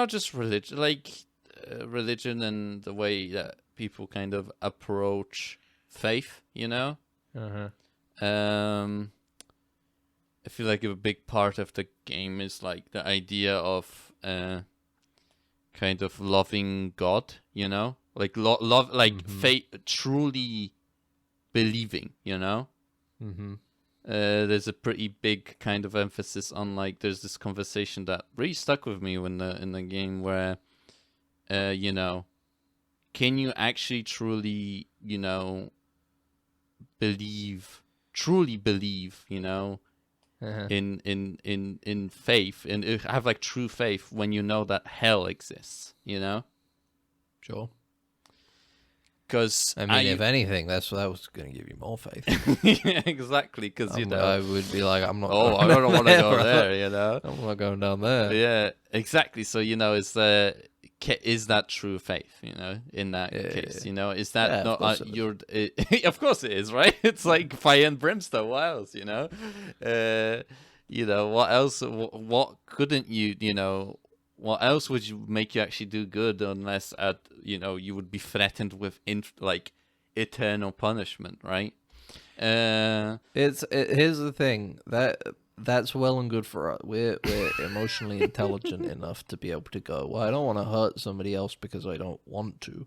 just religion, religion and the way that people kind of approach faith. Uh-huh. I feel like a big part of the game is like the idea of kind of loving God. Like love, like faith, truly believing. Mm-hmm. There's a pretty big kind of emphasis on like there's this conversation that really stuck with me in the game where can you actually truly truly believe Uh-huh. in faith and have like true faith when you know that hell exists, Sure. Because I mean, if anything, that was going to give you more faith. yeah, exactly. Because I would be like, I'm not. Oh, I going don't want to go brother. there. I'm not going down there. Yeah, exactly. So is that true faith? In that case, is that Yeah, not of course of course it is, right? It's like fire and brimstone. What else? What else? What couldn't you? What else would you make you actually do good unless you would be threatened with eternal punishment, right? Here's the thing that's well and good for us. We're emotionally intelligent enough to be able to go, well, I don't want to hurt somebody else because I don't want to.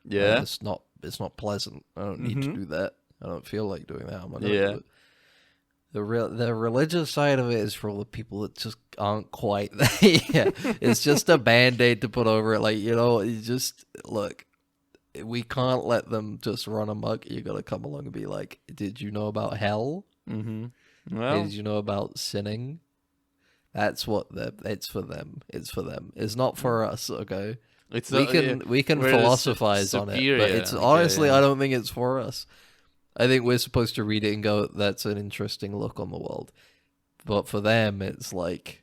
Yeah. It's not pleasant. I don't need to do that. I don't feel like doing that. I'm not gonna Yeah. do it. The religious side of it is for all the people that just aren't quite there. Yeah, it's just a band-aid to put over it. Like, you just look. We can't let them just run amok. You got to come along and be like, "Did you know about hell? Well, Did you know about sinning?" That's what it's for them. It's for them. It's not for us. Okay, we can we're philosophize on it, superior, but it's okay, honestly, yeah. I don't think it's for us. I think we're supposed to read it and go, "That's an interesting look on the world," but for them, it's like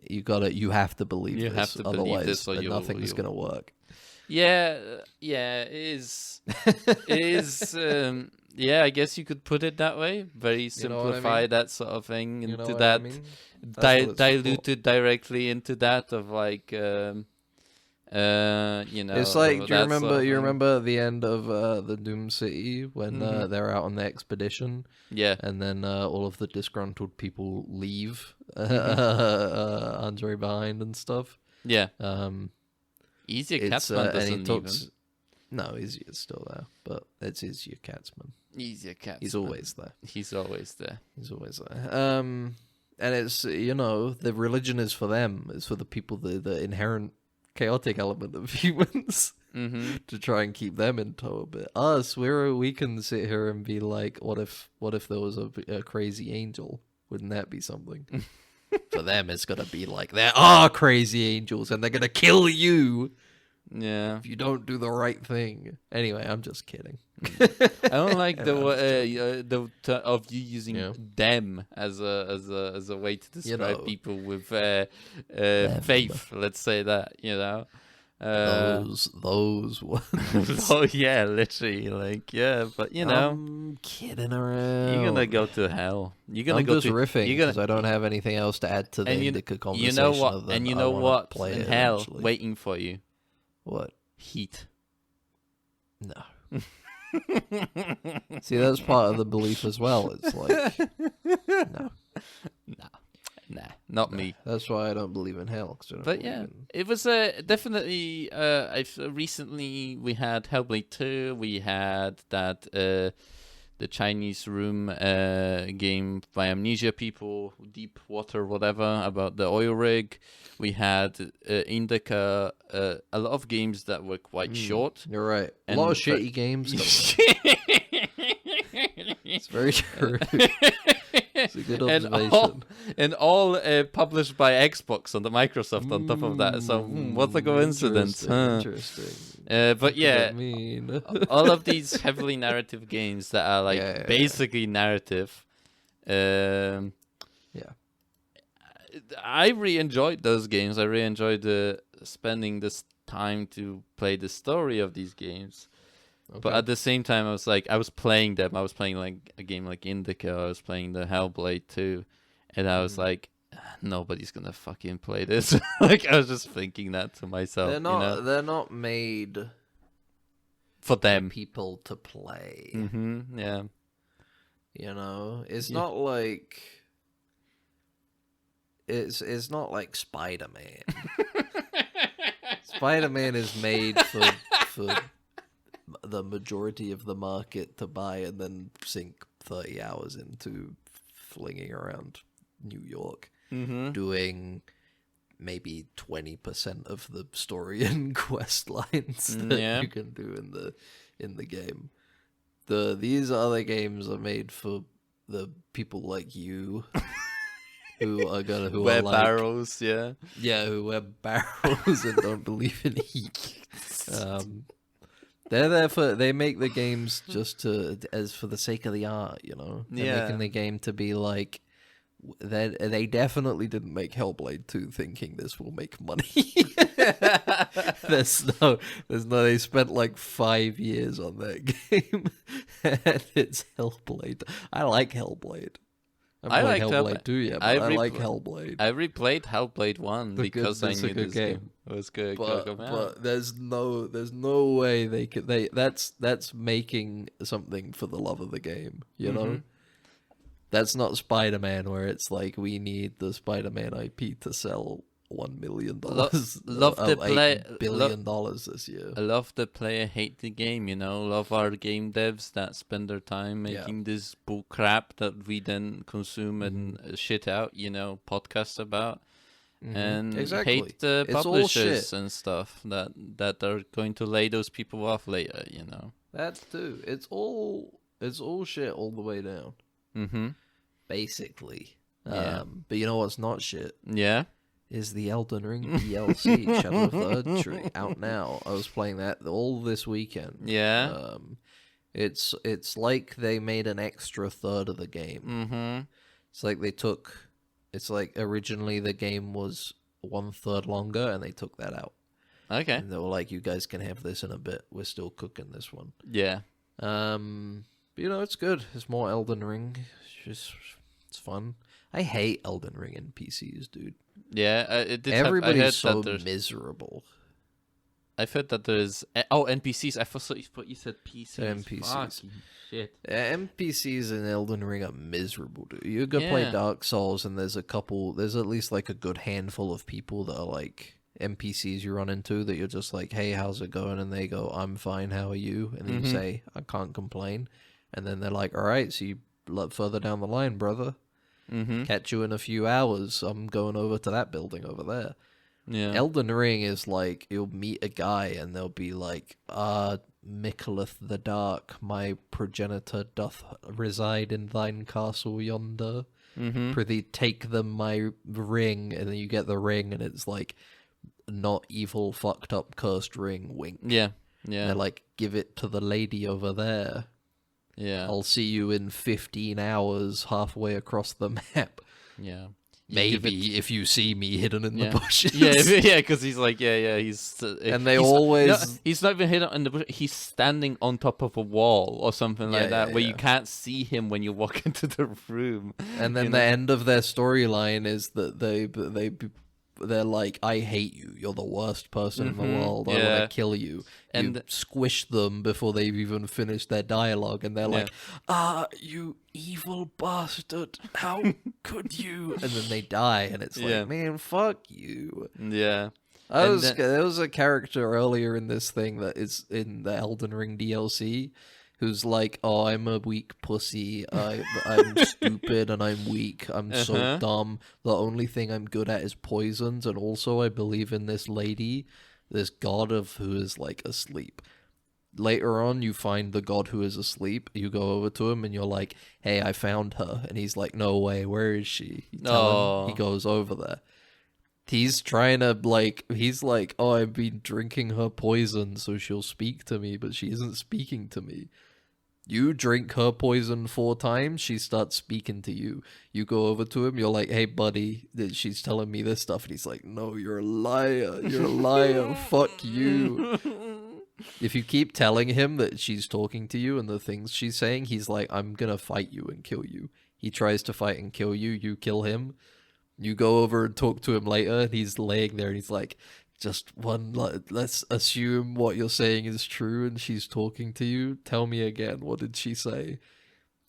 you have to believe You this, have to believe otherwise this or nothing's gonna work. Yeah, it is. It is. Yeah, I guess you could put it that way. Very You know what I simplify mean? that sort of thing You know into what that. I mean? That's what it's for. Diluted directly into that of like You know, It's like, do you that sort remember? of You thing. remember the end of the Doom City when Mhm. they're out on the expedition, Yeah. and then all of the disgruntled people leave Andre behind and stuff. Yeah. Um, Easier it's Catsman and he doesn't talks. even. No, he's still there, but it's Izzy Katzman. Easier Catsman. He's always there. He's always there. He's always there. And it's, the religion is for them. It's for the people, the inherent chaotic element of humans Mm-hmm. to try and keep them in tow. But us, we can sit here and be like, what if there was a crazy angel? Wouldn't that be something? For them, it's gonna be like, there are crazy angels, and they're gonna kill you Yeah. if you don't do the right thing. Anyway, I'm just kidding. I don't like of you using Yeah. them as a way to describe know, people with faith. Let's say that, you know. Those ones. Oh yeah, literally, like, yeah, but you know, I'm kidding around. you're gonna go to hell. You're gonna I'm go just to riffing you're because I don't have anything else to add to the and Indica conversation. you know what? other than And you I know wanna what? play In it hell, eventually. waiting for you. What? Heat. No. See, that's part of the belief as well. It's like, no. Nah, not me. That's why I don't believe in hell. 'Cause I don't But believe yeah, in... it was definitely. I've recently we had Hellblade 2. We had that the Chinese Room game by Amnesia people, Deep Water, whatever, about the oil rig. We had Indica. A lot of games that were quite short. You're right. A And- lot of but- shitty games. It's very true. It's a good observation. and all published by Xbox on the Microsoft on top of that. So what a coincidence, huh? Interesting. But What yeah, does that mean? all of these heavily narrative games that are like Yeah. basically narrative. Yeah. I really enjoyed those games. I really enjoyed spending this time to play the story of these games. But Okay. at the same time, I was playing them. I was playing like a game like Indica. I was playing the Hellblade 2, and I was like, nobody's gonna fucking play this. Like I was just thinking that to myself. They're not. You know? They're not made For them. people to play. Mm-hmm. Yeah. You know, it's Yeah. not like it's not like Spider-Man. Spider-Man is made for the majority of the market to buy and then sink 30 hours into flinging around New York, doing maybe 20% of the story and quest lines that Yeah. you can do in the game. These other games are made for the people like you who Wear are like, barrels, yeah. yeah, who wear barrels and don't believe in heat. They're there they make the games just for the sake of the art, you know. They're Yeah. making the game to be like, they definitely didn't make Hellblade 2 thinking this will make money. They spent like 5 years on that game, and it's Hellblade. I like Hellblade. I liked played Hellblade 2 yet, but I like repl- Hellblade. I replayed Hellblade 1 because I it's a knew good this game. game was good. But there's no way that's making something for the love of the game, you know? That's not Spider-Man where it's like we need the Spider-Man IP to sell $1 million. love the play- $8 billion this year. I love the player hate the game, you know. Love our game devs that spend their time making this bull crap that we then consume and shit out, you know, podcasts about. And Exactly. hate the It's all publishers shit. and stuff that are going to lay those people off later, you know. That too. It's all shit all the way down. Mm-hmm. Basically. Yeah. But you know what's not shit? Yeah. Is the Elden Ring DLC, Shadow of the Erdtree, out now. I was playing that all this weekend. Yeah. It's like they made an extra third of the game. Mm-hmm. It's like originally the game was 1/3 longer, and they took that out. Okay. And they were like, you guys can have this in a bit. We're still cooking this one. Yeah. But, you know, it's good. It's more Elden Ring. It's fun. I hate Elden Ring in PCs, dude. Yeah. I Everybody's heard so that there's... miserable. I've heard that there's NPCs. I thought you said PCs. NPCs. Fucking shit. NPCs in Elden Ring are miserable, dude. You go play Dark Souls, and there's at least like a good handful of people that are like NPCs you run into that you're just like, hey, how's it going? And they go, I'm fine, how are you? And then you say, I can't complain. And then they're like, all right, see you further down the line, brother. Catch you in a few hours. I'm going over to that building over there. Yeah. Elden Ring is like, you'll meet a guy and they'll be like, Micholith the Dark, my progenitor doth reside in thine castle yonder. Prithee take them my ring. And then you get the ring and it's like, not evil, fucked up, cursed ring, wink. Yeah. And they're like, give it to the lady over there. Yeah. I'll see you in 15 hours halfway across the map. Yeah. Maybe if you see me hidden in the bushes. Yeah, because he's like, he's... and they always... he's not even hidden in the bush. He's standing on top of a wall or something like that, where you can't see him when you walk into the room. And then the end of their storyline is that they're like, I hate you. You're the worst person in the world. I want to kill you. And you squish them before they've even finished their dialogue. And they're like, you evil bastard. How could you? And then they die. And it's like, man, fuck you. Yeah. There was a character earlier in this thing that is in the Elden Ring DLC who's like, oh, I'm a weak pussy, I'm stupid and I'm weak, I'm so dumb, the only thing I'm good at is poisons, and also I believe in this lady, this god of who is like asleep. Later on, you find the god who is asleep, you go over to him and you're like, hey, I found her, and he's like, no way, where is she? You tell him, he goes over there. He's trying to, like, he's like, oh, I've been drinking her poison so she'll speak to me, but she isn't speaking to me. You drink her poison 4 times, she starts speaking to you. You go over to him, you're like, hey, buddy, she's telling me this stuff. And he's like, no, you're a liar. You're a liar. Fuck you. If you keep telling him that she's talking to you and the things she's saying, he's like, I'm gonna fight you and kill you. He tries to fight and kill you. You kill him. You go over and talk to him later, and he's laying there, and he's like, just one, let's assume what you're saying is true and she's talking to you. Tell me again, what did she say?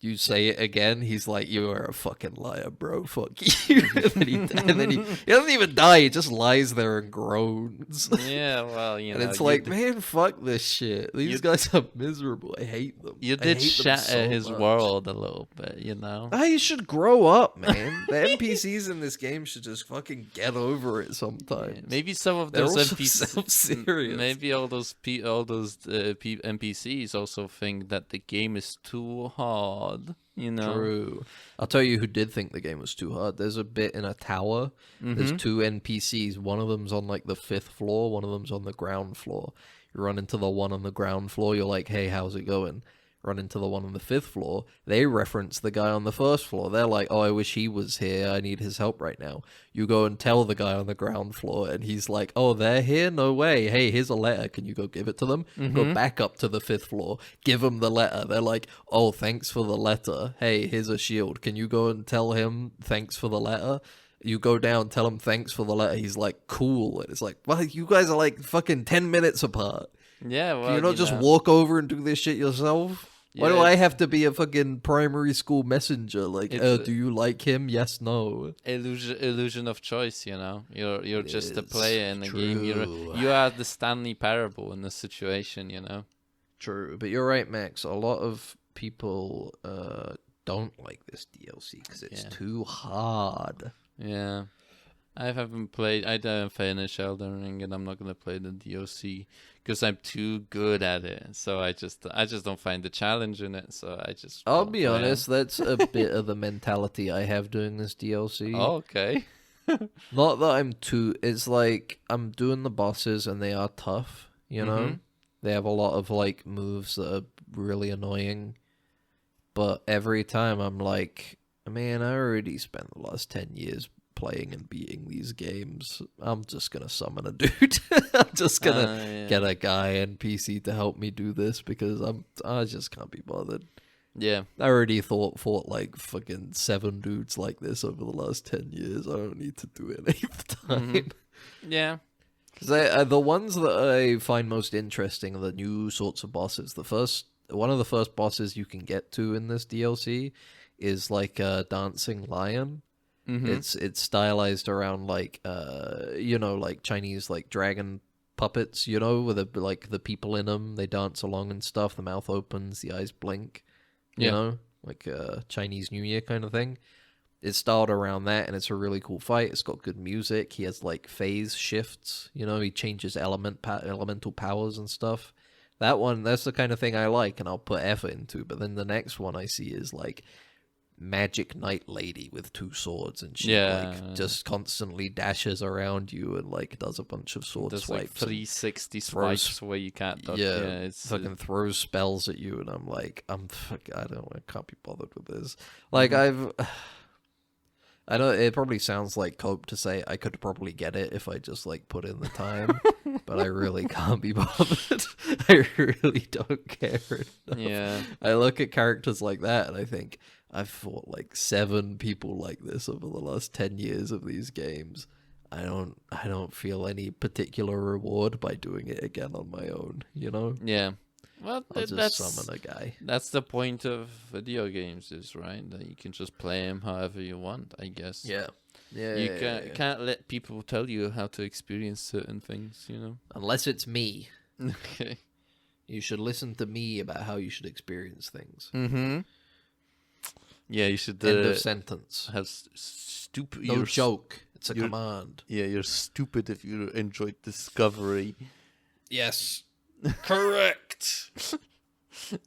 You say it again, he's like, you are a fucking liar, bro, fuck you. and then he doesn't even die, he just lies there and groans. Yeah, well, and it's like, man, fuck this shit. These guys are miserable, I hate them. You did shatter his world a little bit, you know? He should grow up, man. The NPCs in this game should just fucking get over it sometimes. Yeah, maybe some of those NPCs, serious. Maybe all those NPCs also think that the game is too hard. You know? True. I'll tell you who did think the game was too hard. There's a bit in a tower. There's 2 NPCs. One of them's on like the 5th floor. One of them's on the ground floor. You run into the one on the ground floor. You're like, hey, how's it going? Run into the one on the 5th floor. They reference the guy on the 1st floor. They're like, oh, I wish he was here. I need his help right now. You go and tell the guy on the ground floor, and he's like, oh, they're here? No way. Hey, here's a letter. Can you go give it to them? Go back up to the 5th floor. Give them the letter. They're like, oh, thanks for the letter. Hey, here's a shield. Can you go and tell him thanks for the letter? You go down, tell him thanks for the letter. He's like, cool. And it's like, well, you guys are like fucking 10 minutes apart. Yeah, well, Can you not just walk over and do this shit yourself? Why do I have to be a fucking primary school messenger? Like, do you like him? Yes, no. Illusion of choice, you know. You're just a player in the game. You are the Stanley Parable in this situation, you know. True, but you're right, Max. A lot of people don't like this DLC because it's too hard. Yeah. I didn't finish Elden Ring, and I'm not gonna play the DLC because I'm too good at it. So I just don't find the challenge in it. So I'll be honest, that's a bit of the mentality I have doing this DLC. Oh, okay. Not that I'm too. It's like I'm doing the bosses, and they are tough. You know, they have a lot of like moves that are really annoying. But every time I'm like, man, I already spent the last 10 years playing and beating these games. I'm just gonna summon a dude. I'm just gonna get a guy NPC to help me do this because I just can't be bothered. Yeah, I already fought like fucking 7 dudes like this over the last 10 years. I don't need to do it 8th time. Yeah, The ones that I find most interesting are the new sorts of bosses. One of the first bosses you can get to in this DLC is like a dancing lion. It's stylized around like like Chinese like dragon puppets, with the people in them. They dance along and stuff. The mouth opens, the eyes blink. Like a Chinese New Year kind of thing. It's styled around that, and it's a really cool fight. It's got good music. He has like phase shifts. He changes elemental powers and stuff. That's the kind of thing I like, and I'll put effort into. But then the next one I see is like Magic Knight Lady with 2 swords, and she like just constantly dashes around you and like does a bunch of sword There's swipes. like 360 swipes where you can't duck. Yeah, it's fucking throws spells at you, and I'm like, I can't be bothered with this. Like I know it probably sounds like cope to say I could probably get it if I just like put in the time, but I really can't be bothered. I really don't care enough. Yeah. I look at characters like that and I think I've fought like 7 people like this over the last 10 years of these games. I don't feel any particular reward by doing it again on my own, Yeah. Well, I'll just summon a guy. That's the point of video games, is right that you can just play them however you want. I guess. Yeah. You can't let people tell you how to experience certain things. Unless it's me. Okay. You should listen to me about how you should experience things. Mm-hmm. Yeah, you should. End of sentence. Have stupid. No joke. It's a command. Yeah, you're stupid if you enjoyed Discovery. Yes. Correct.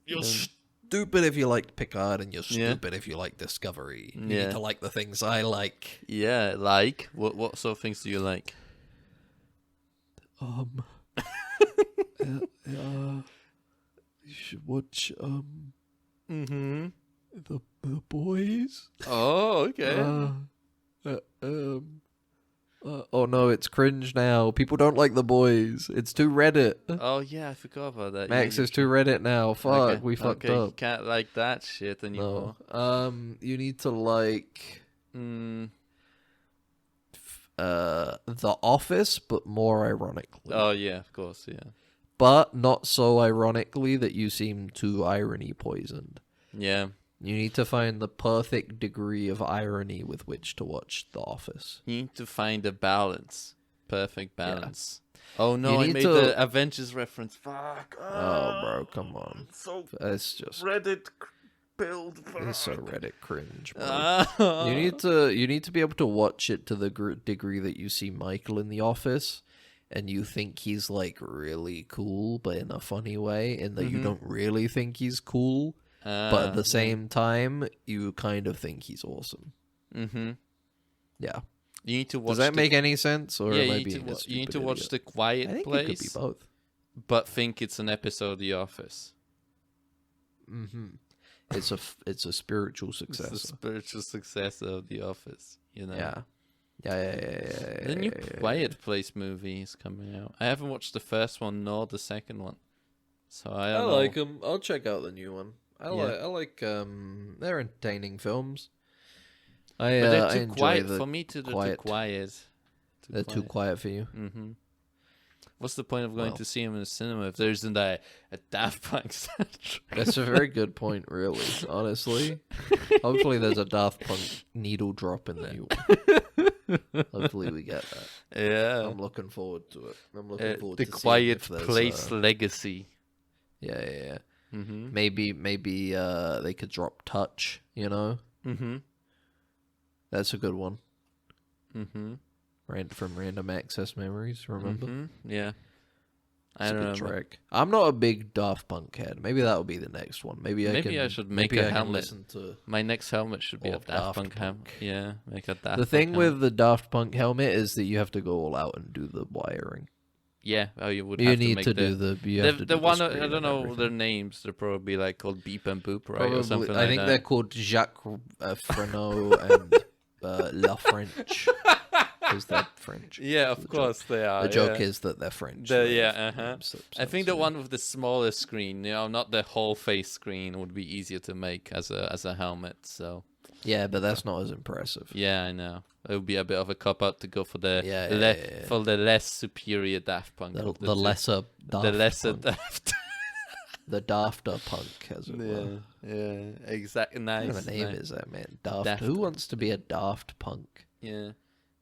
You're stupid if you liked Picard, and you're stupid if you like Discovery. You need to like the things I like. Yeah, like what sort of things do you like? You should watch Mm-hmm. the boys. Oh, okay. Oh no, it's cringe now. People don't like the boys. It's too Reddit. Oh yeah, I forgot about that. Max is too Reddit now. Fuck, we fucked up. You can't like that shit anymore. No. You need to like The Office, but more ironically. Oh yeah, of course, yeah. But not so ironically that you seem too irony poisoned. Yeah. You need to find the perfect degree of irony with which to watch The Office. You need to find a balance. Perfect balance. Yeah. Oh no, I made to... the Avengers reference. Fuck. Oh, bro, come on. It's just Reddit build. It's so Reddit cringe, bro. You need to be able to watch it to the degree that you see Michael in The Office, and you think he's like really cool, but in a funny way, and that you don't really think he's cool. But at the same time, you kind of think he's awesome. Mm-hmm. Yeah. You need to watch. Does that make any sense? Or yeah, you need to watch The Quiet I think Place. It could be both. But think it's an episode of The Office. Mm-hmm. It's a spiritual successor. It's a spiritual successor of The Office. Yeah. The new Quiet Place movie is coming out. I haven't watched the first one nor the second one, so I don't know. like them. I'll check out the new one. I like they're entertaining films. But they're too enjoy quiet the for me. Too quiet. They're too quiet for you. Mm-hmm. What's the point of going to see them in the cinema if there isn't a Daft Punk soundtrack? That's a very good point, really. Honestly, hopefully there's a Daft Punk needle drop in the new one. Hopefully we get that. Yeah, I'm looking forward to it. I'm looking forward to the Quiet Place Legacy. Yeah. Mm-hmm. Maybe they could drop Touch. Mm-hmm. That's a good one. Mm-hmm. From Random Access Memories, remember? Mm-hmm. Yeah. It's a good track. I'm not a big Daft Punk head. Maybe that'll be the next one. Maybe I should make a helmet. Listen to my next helmet should be a Daft Punk helmet. Yeah, make a Daft Punk. The thing with the Daft Punk helmet is that you have to go all out and do the wiring. Yeah, you would. You have need to do the one. I don't know their names. They're probably like called Beep and Boop, right, or something like that. I think they're called Jacques Frenot and La French. Because they're French. Yeah, of course they are. The joke is that they're French. I think the one with the smallest screen, not the whole face screen, would be easier to make as a helmet. So. Yeah, but that's not as impressive. Yeah, I know. It would be a bit of a cop out to go for the Yeah. for the less superior Daft Punk. The, of the two. lesser Daft the lesser Punk. Daft. The Dafter Punk, as it were. Yeah, exactly. What Nice. kind of a name nice. is that, man? Daft. Daft. Who wants to be a Daft Punk? Yeah,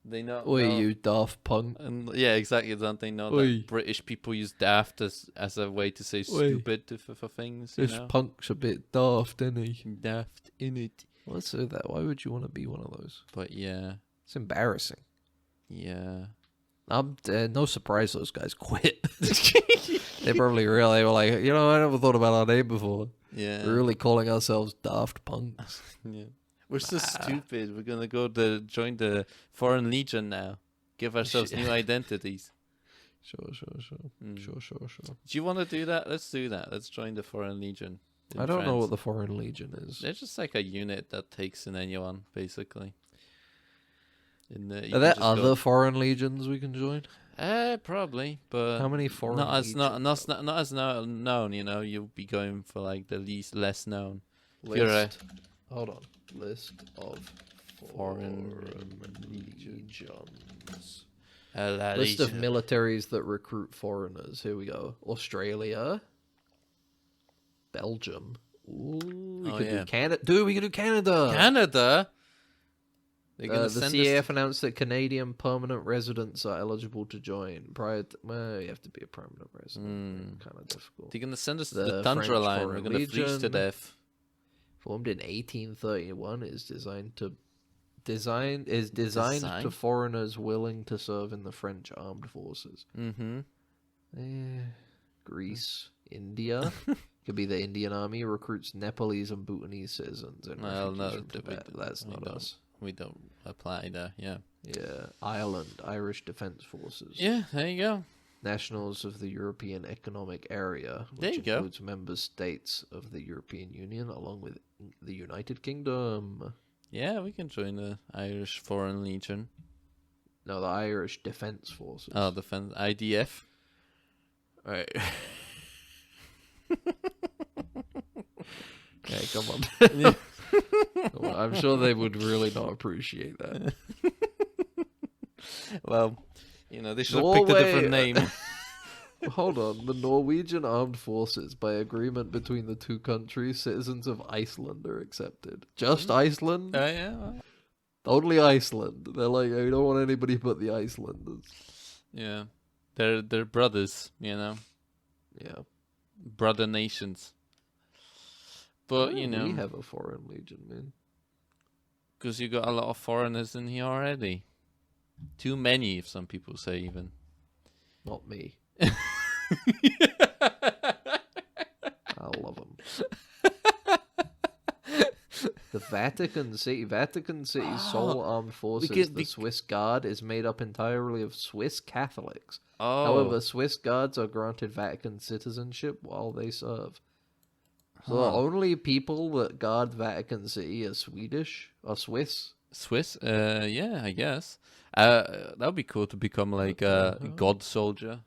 they know. Oi, know- you Daft Punk. And yeah, exactly. Don't they know Oi. that British people use daft as a way to say stupid for things? You This know? punk's a bit daft, isn't he? Daft in it. Let's say that. Why would you want to be one of those? But yeah, It's embarrassing. yeah. I'm no surprise those guys quit. They probably really were like, you know, I never thought about our name before. Yeah. We're really calling ourselves Daft Punks. Yeah. We're so stupid. We're gonna go to join the Foreign Legion now. Give ourselves new identities. Sure. Mm. Sure. Do you want to do that? Let's do that. Let's join the Foreign Legion. in I don't know France. what the Foreign Legion is. They're just like a unit that takes in anyone, basically. Are there other foreign legions we can join? Probably, but How many foreign not as legions? not as known. You know, you'll be going for like the less known. List. Hold on. List of Foreign legions. La List of Legion. militaries that recruit foreigners. Here we go. Australia. Belgium. Ooh, we Oh, could yeah. do Canada. Dude, we could do Canada. Canada. They're gonna The send CAF announced that Canadian permanent residents are eligible to join. Prior to, well, you have to be a permanent resident. Kind of difficult. They're gonna send us The the Tundra French line. We're Foreign gonna freeze to Legion. death. Formed in 1831, is designed to Design? foreigners willing to serve in the French armed forces. Mm-hmm. Greece, India. Could be the Indian Army recruits Nepalese and Bhutanese citizens. And Well, refugees no, from Tibet. That's we not don't. us. We don't apply there. Yeah. Yeah, Ireland, Irish Defence Forces. Yeah. There you go. Nationals of the European Economic Area, There which you go. includes member states of the European Union, along with the United Kingdom. Yeah, we can join the Irish Foreign Legion. No, the Irish Defence Forces. Oh, defense IDF. Right. Okay, come on. Yeah. Come on. I'm sure they would really not appreciate that. Well, you know, they should have picked a different name. Hold on. The Norwegian Armed Forces, by agreement between the two countries, citizens of Iceland are accepted. Just Iceland? Yeah. Only Iceland. They're like, we don't want anybody but the Icelanders. Yeah. They're brothers, you know. Yeah. Brother nations. But, Why you don't know, we have a foreign legion, man. because you got a lot of foreigners in here already. Too many, if some people say even. Not me. I love them. The Vatican City's sole armed forces, the Swiss Guard, is made up entirely of Swiss Catholics. Oh. However, Swiss Guards are granted Vatican citizenship while they serve. So the only people that guard Vatican City are Swedish or Swiss. Swiss? Yeah, I guess. That would be cool to become like a god soldier.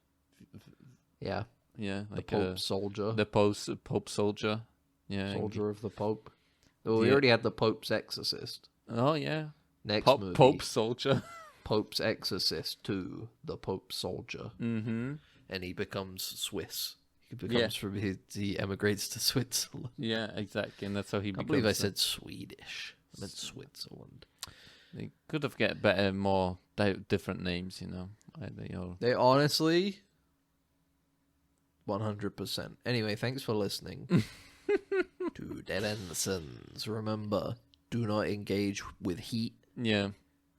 Yeah, Yeah, the like Pope soldier. the Pope soldier. Yeah. Soldier of the Pope. Well, we Yeah. already had the Pope's Exorcist. Oh yeah. Next movie, Pope soldier. Pope's Exorcist 2, the Pope Soldier. Mm-hmm. And he becomes Swiss. He becomes he emigrates to Switzerland. Yeah, exactly, and that's how he I becomes. believe I said Swedish. I meant Switzerland. They could have get better, more different names, you know. They honestly, 100%. Anyway, thanks for listening to Dead Ensigns. Remember, do not engage with heat. Yeah.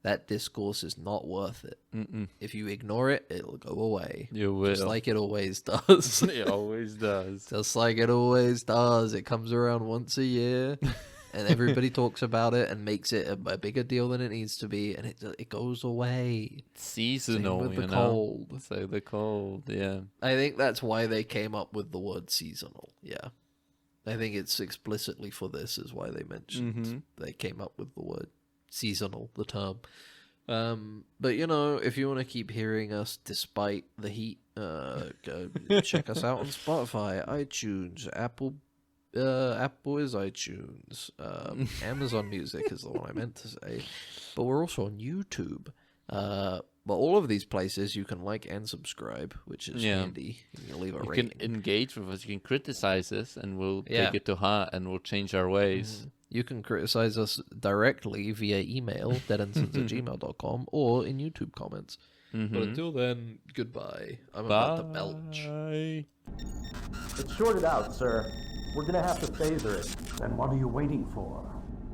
That discourse is not worth it. Mm-mm. If you ignore it, it'll go away. You will. Just like it always does. It always does. Just like it always does. It comes around once a year, and everybody talks about it and makes it a bigger deal than it needs to be, and it goes away. Seasonal, Same with the you know. cold. So the cold, yeah. I think that's why they came up with the word seasonal. Yeah. I think it's explicitly for this is why they mentioned they came up with the word seasonal, the term. But you know, if you want to keep hearing us despite the heat, go check us out on Spotify, iTunes, Apple Apple is iTunes. Amazon Music is the one I meant to say. But we're also on YouTube. But all of these places you can like and subscribe, which is handy. You can leave a rating. You can engage with us. You can criticize us, and we'll take it to heart, and we'll change our ways. You can criticize us directly via email, deadensigns@gmail.com, or in YouTube comments. But until then, goodbye. I'm about to belch. It's shorted out, sir. We're gonna have to phaser it. Then what are you waiting for?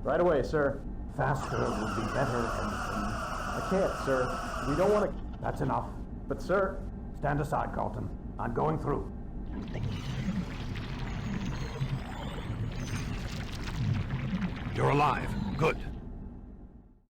Right away, sir. Faster would be better, Ensign. I can't, sir. We don't want to... That's enough. But, sir... Stand aside, Carlton. I'm going through. You're alive. Good.